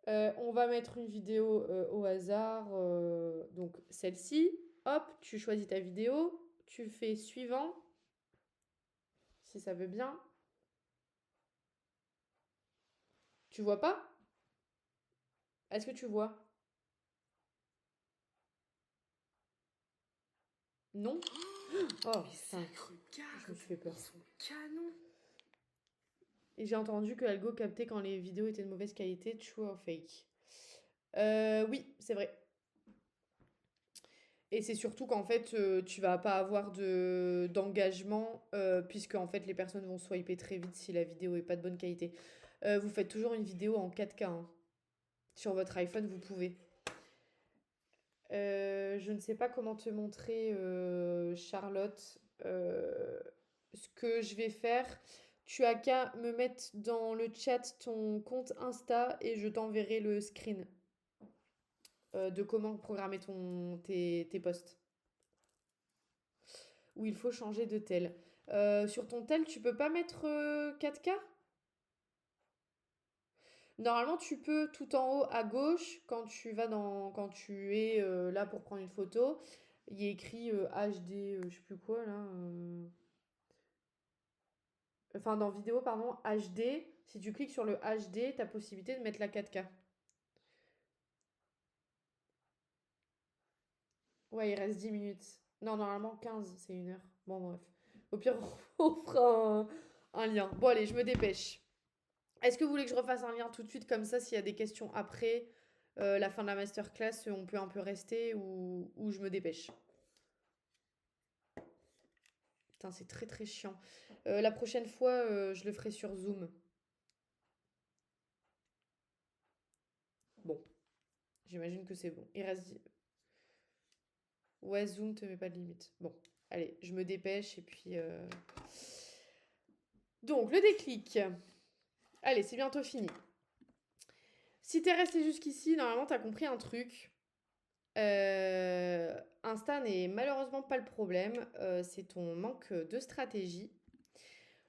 On va mettre une vidéo au hasard. Donc celle-ci. Hop, tu choisis ta vidéo. Tu fais suivant. Si ça veut bien. Tu vois pas? Est-ce que tu vois? Non? Oh putain, je me suis fait peur. Ils sont canons. Et j'ai entendu que l'algo captait quand les vidéos étaient de mauvaise qualité, true or fake. Oui, c'est vrai. Et c'est surtout qu'en fait, tu vas pas avoir d'engagement, puisque en fait, les personnes vont swiper très vite si la vidéo est pas de bonne qualité. Vous faites toujours une vidéo en 4K, hein. Sur votre iPhone, vous pouvez. Je ne sais pas comment te montrer, Charlotte. Ce que je vais faire, tu as qu'à me mettre dans le chat ton compte Insta et je t'enverrai le screen de comment programmer tes posts. Où il faut changer de tel. Sur ton tel, tu peux pas mettre 4K? Normalement, tu peux tout en haut à gauche, quand tu es là pour prendre une photo, il y a écrit HD, je sais plus quoi là. Enfin, dans vidéo, pardon, HD. Si tu cliques sur le HD, tu as possibilité de mettre la 4K. Ouais, il reste 10 minutes. Non, normalement 15, c'est 1 heure. Bon, bref. Au pire, on fera un lien. Bon, allez, je me dépêche. Est-ce que vous voulez que je refasse un lien tout de suite comme ça, s'il y a des questions après la fin de la masterclass, on peut un peu rester ou je me dépêche? Putain, c'est très très chiant. La prochaine fois, je le ferai sur Zoom. Bon, j'imagine que c'est bon. Il reste. Ouais, Zoom te met pas de limite. Bon, allez, je me dépêche et puis. Donc, le déclic. Allez, c'est bientôt fini. Si t'es resté jusqu'ici, normalement, t'as compris un truc. Insta n'est malheureusement pas le problème, c'est ton manque de stratégie.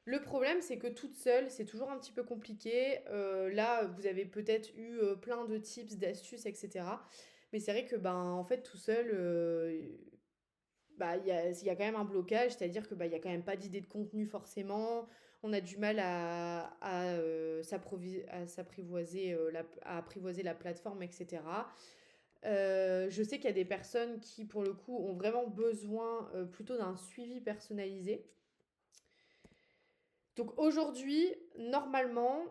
Le problème, c'est que toute seule, c'est toujours un petit peu compliqué. Là, vous avez peut-être eu plein de tips, d'astuces, etc. Mais c'est vrai que, ben, en fait, tout seul, bah, il y a quand même un blocage, c'est-à-dire que, bah, il y a quand même pas d'idée de contenu forcément. On a du mal à s'apprivoiser, à apprivoiser la plateforme, etc. Je sais qu'il y a des personnes qui, pour le coup, ont vraiment besoin plutôt d'un suivi personnalisé. Donc aujourd'hui, normalement,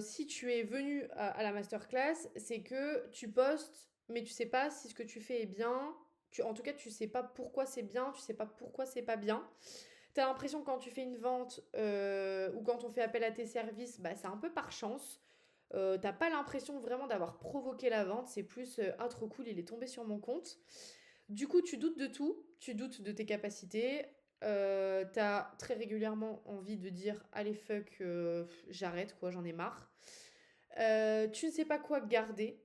si tu es venu à la masterclass, c'est que tu postes, mais tu sais pas si ce que tu fais est bien. En tout cas, tu sais pas pourquoi c'est bien, tu sais pas pourquoi c'est pas bien. Tu as l'impression que quand tu fais une vente ou quand on fait appel à tes services, bah, c'est un peu par chance. T'as pas l'impression vraiment d'avoir provoqué la vente, c'est plus ah trop cool, il est tombé sur mon compte. Du coup, tu doutes de tout, tu doutes de tes capacités. T'as très régulièrement envie de dire allez fuck, j'arrête quoi, j'en ai marre. Tu ne sais pas quoi garder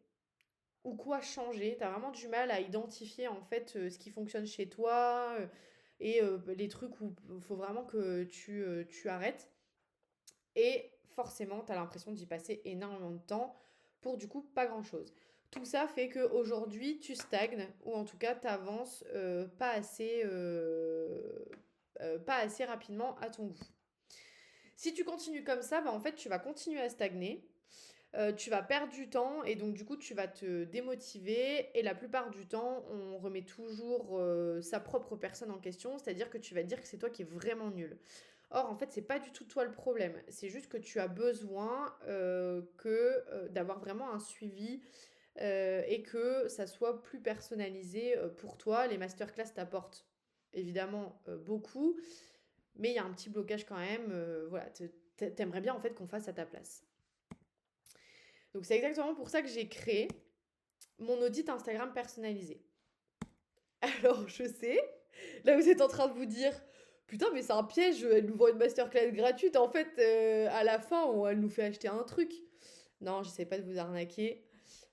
ou quoi changer. T'as vraiment du mal à identifier en fait ce qui fonctionne chez toi et les trucs où il faut vraiment que tu arrêtes. Et forcément, tu as l'impression d'y passer énormément de temps pour du coup pas grand-chose. Tout ça fait qu'aujourd'hui, tu stagnes ou en tout cas, tu avances pas assez rapidement à ton goût. Si tu continues comme ça, bah, en fait, tu vas continuer à stagner. Tu vas perdre du temps et donc du coup tu vas te démotiver et la plupart du temps on remet toujours sa propre personne en question, c'est-à-dire que tu vas dire que c'est toi qui es vraiment nul. Or en fait c'est pas du tout toi le problème, c'est juste que tu as besoin d'avoir vraiment un suivi et que ça soit plus personnalisé pour toi. Les masterclass t'apportent évidemment beaucoup, mais il y a un petit blocage quand même, voilà, t'aimerais bien en fait qu'on fasse à ta place. Donc c'est exactement pour ça que j'ai créé mon audit Instagram personnalisé. Alors je sais, là vous êtes en train de vous dire, putain mais c'est un piège, elle nous vend une masterclass gratuite, en fait à la fin elle nous fait acheter un truc. Non, j'essaie pas de vous arnaquer,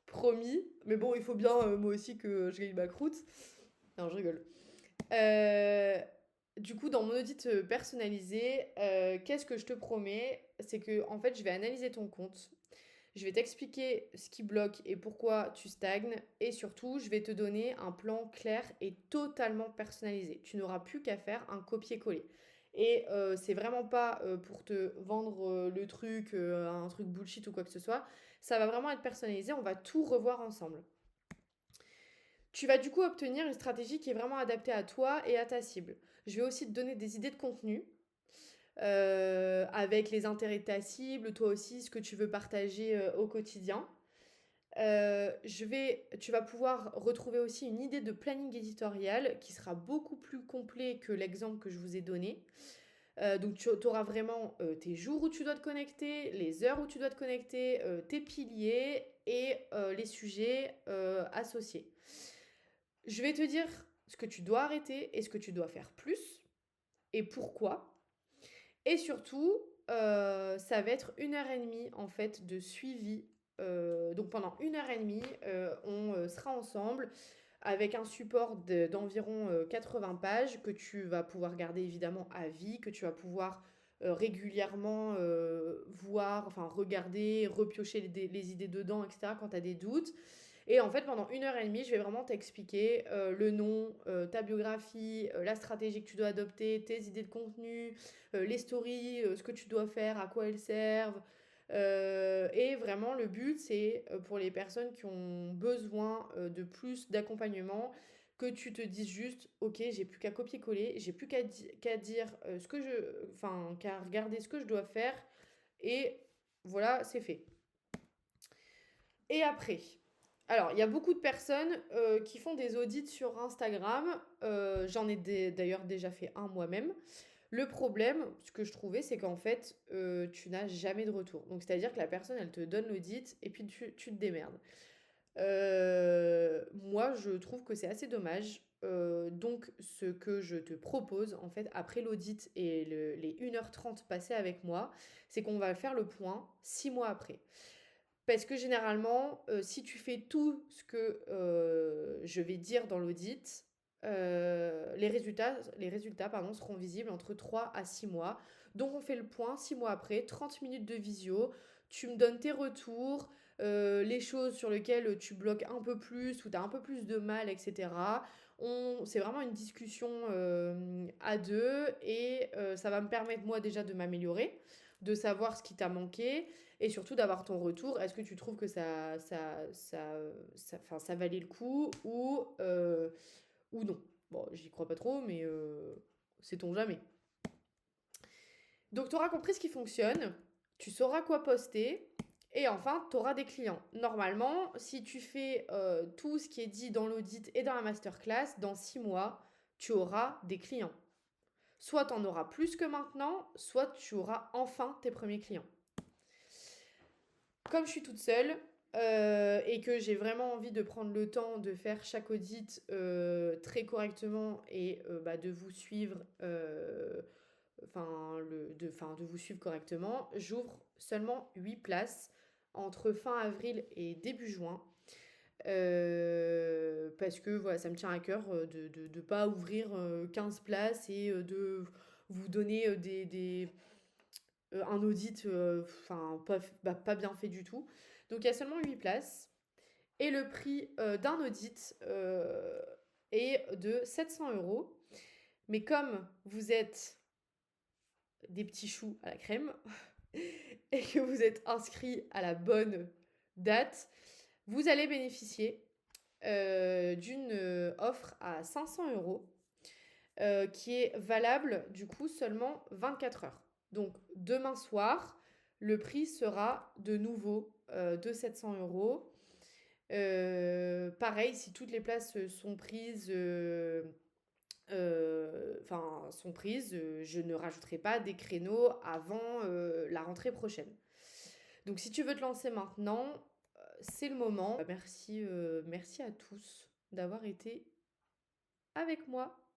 promis, mais bon il faut bien moi aussi que je gagne ma croûte. Non je rigole. Euh, du coup dans mon audit personnalisé, qu'est-ce que je te promets? C'est que en fait je vais analyser ton compte. Je vais t'expliquer ce qui bloque et pourquoi tu stagnes. Et surtout, je vais te donner un plan clair et totalement personnalisé. Tu n'auras plus qu'à faire un copier-coller. Et c'est vraiment pas pour te vendre le truc, un truc bullshit ou quoi que ce soit. Ça va vraiment être personnalisé. On va tout revoir ensemble. Tu vas du coup obtenir une stratégie qui est vraiment adaptée à toi et à ta cible. Je vais aussi te donner des idées de contenu avec les intérêts de ta cible, toi aussi, ce que tu veux partager au quotidien. Tu vas pouvoir retrouver aussi une idée de planning éditorial qui sera beaucoup plus complet que l'exemple que je vous ai donné. Donc tu auras vraiment tes jours où tu dois te connecter, les heures où tu dois te connecter, tes piliers et les sujets associés. Je vais te dire ce que tu dois arrêter et ce que tu dois faire plus et pourquoi. Et surtout, ça va être 1 heure et demie en fait de suivi. Donc pendant 1 heure et demie, on sera ensemble avec un support d'environ 80 pages que tu vas pouvoir garder évidemment à vie, que tu vas pouvoir régulièrement voir, enfin regarder, repiocher les idées dedans, etc. quand tu as des doutes. Et en fait, pendant 1 heure et demie, je vais vraiment t'expliquer le nom, ta biographie, la stratégie que tu dois adopter, tes idées de contenu, les stories, ce que tu dois faire, à quoi elles servent. Et vraiment, le but, c'est pour les personnes qui ont besoin de plus d'accompagnement, que tu te dises juste, ok, j'ai plus qu'à copier-coller, j'ai plus qu'à dire enfin, qu'à regarder ce que je dois faire, et voilà, c'est fait. Et après, alors, il y a beaucoup de personnes qui font des audits sur Instagram. J'en ai d'ailleurs déjà fait un moi-même. Le problème, ce que je trouvais, c'est qu'en fait, tu n'as jamais de retour. Donc, c'est-à-dire que la personne, elle te donne l'audit et puis tu te démerdes. Moi, je trouve que c'est assez dommage. Donc, ce que je te propose, en fait, après l'audit et les 1 h 30 passées avec moi, c'est qu'on va faire le point 6 mois après. Parce que généralement, si tu fais tout ce que je vais dire dans l'audit, les résultats pardon, seront visibles entre 3 à 6 mois. Donc on fait le point 6 mois après, 30 minutes de visio, tu me donnes tes retours, les choses sur lesquelles tu bloques un peu plus ou tu as un peu plus de mal, etc. C'est vraiment une discussion à deux et ça va me permettre moi déjà de m'améliorer, de savoir ce qui t'a manqué et surtout d'avoir ton retour. Est-ce que tu trouves que enfin, ça valait le coup ou non? Bon, j'y crois pas trop, mais sait-on jamais. Donc, tu auras compris ce qui fonctionne, tu sauras quoi poster, et enfin, tu auras des clients. Normalement, si tu fais tout ce qui est dit dans l'audit et dans la masterclass, dans 6 mois, tu auras des clients. Soit tu en auras plus que maintenant, soit tu auras enfin tes premiers clients. Comme je suis toute seule et que j'ai vraiment envie de prendre le temps de faire chaque audit très correctement et de vous suivre de vous suivre correctement, j'ouvre seulement 8 places entre fin avril et début juin. Parce que voilà, ça me tient à cœur de ne pas ouvrir 15 places et de vous donner un audit pas bien fait du tout. Donc il y a seulement 8 places. Et le prix d'un audit est de 700 euros. Mais comme vous êtes des petits choux à la crème et que vous êtes inscrit à la bonne date, vous allez bénéficier d'une offre à 500 euros qui est valable du coup seulement 24 heures. Donc demain soir, le prix sera de nouveau de 700 euros. Pareil, si toutes les places sont prises, je ne rajouterai pas des créneaux avant la rentrée prochaine. Donc si tu veux te lancer maintenant, c'est le moment. Merci à tous d'avoir été avec moi.